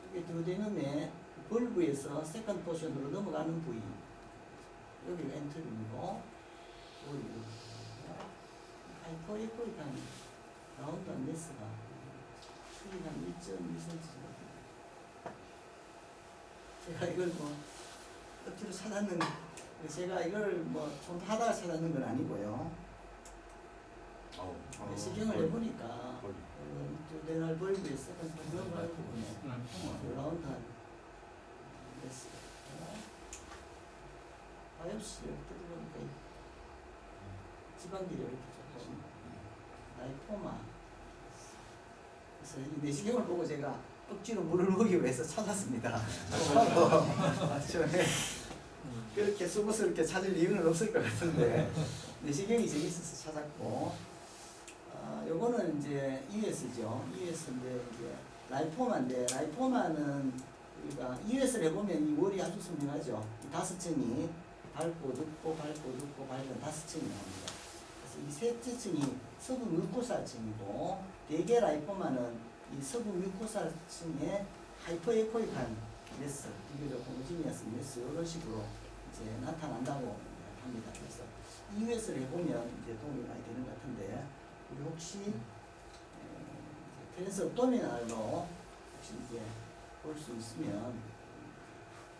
이게 듀오데넘의 벌브에서 세컨드 포션으로 넘어가는 부위 여기가 엔트룸이고 하이퍼에코익한 라운드한 메스가 크기가 한 1.2cm 정도. 제가 이걸 뭐 억지로 찾았는 제가 이걸 뭐 좀 하다가 찾았는 건 아니고요. 시경을 해보니까 듀오데널 벌브에 세컨드 포션 넘어가는 부분에 라운드한 메스 바이옵시를 뜯어보니까 지방들이 이렇게 조금 라이포마 그래서 이 내시경을 보고 제가 억지로 물을 먹기 위해서 찾았습니다. 그렇게 수고스럽게 찾을 이유는 없을 것 같은데 내시경이 재밌어서 찾았고 요거는 이제 EUS죠. EUS인데 이제 라이포마인데 라이포마는 우리가 EUS를 해보면 이 월이 아주 선명하죠. 이 5층이 밟고 눕고 밟고 눕고 밟은 5층이 나옵니다. 그래서 이 셋째 층이 서부 뮤코사층이고 대개 라이포마는 이 서부 뮤코사층에 하이퍼에코익한 메스, 비교적 호모지니어스 메스 이런 식으로 이제 나타난다고 합니다. 그래서 EUS를 해보면 이제 도움이 많이 되는 것 같은데 우리 혹시 트랜스 업도미널로 혹시 이제 볼 수 있으면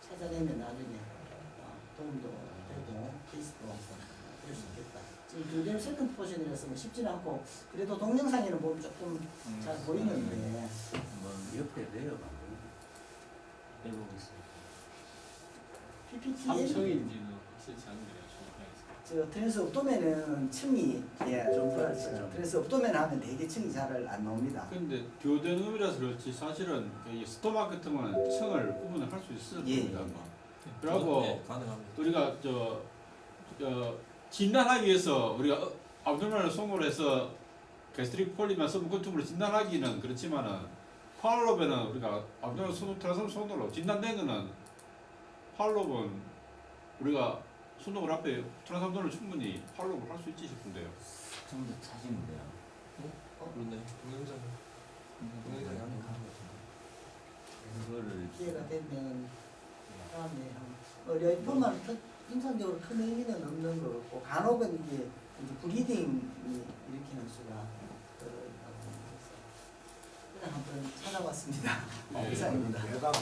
찾아내면 나중에 도움도 되고 케이스도 될 수 있겠다. 지금 듀오데넘 세컨드 포션이라서 뭐 쉽지는 않고 그래도 동영상에는 보면 조금 잘 보이는데 한번 옆에 내려가. 해보겠습니다. PPT에 3층인지는 확실치 않은데요. 저 트랜스 업도멘은 층이 좀 그렇죠. 트랜스 업도멘 하면 되게 층이 잘 안 나옵니다. 근데 듀오데넘이라서 그렇지 사실은 이 스토막 같은 거는 층을 구분을 할 수 있을 예, 겁니다. 예. 그리고 네, 가능합니다. 우리가 진단하기 위해서 우리가 압도미널 송으로 해서 게스트릭 폴리만 서브컨툼으로 진단하기는 그렇지만은 팔로브는 우리가 압도미널 손 트라섬 손으로 진단된 거는 팔로브는 우리가 손목을 앞에 트라섬돈을 충분히 팔로브를 할 수 있지 싶은데요. 좀 더 찾으면 돼요. 그렇네. 동영상. 동영상이 한번 가는 것 같은데. 그거를 기회가 되면 다음에 라이포만 임상적으로 큰 의미는 없는 것 같고 간혹은 이게 브리딩이 일으키는 수가 그렇다고 해서 그냥 한번 찾아봤습니다. 네. 이상입니다. 대답.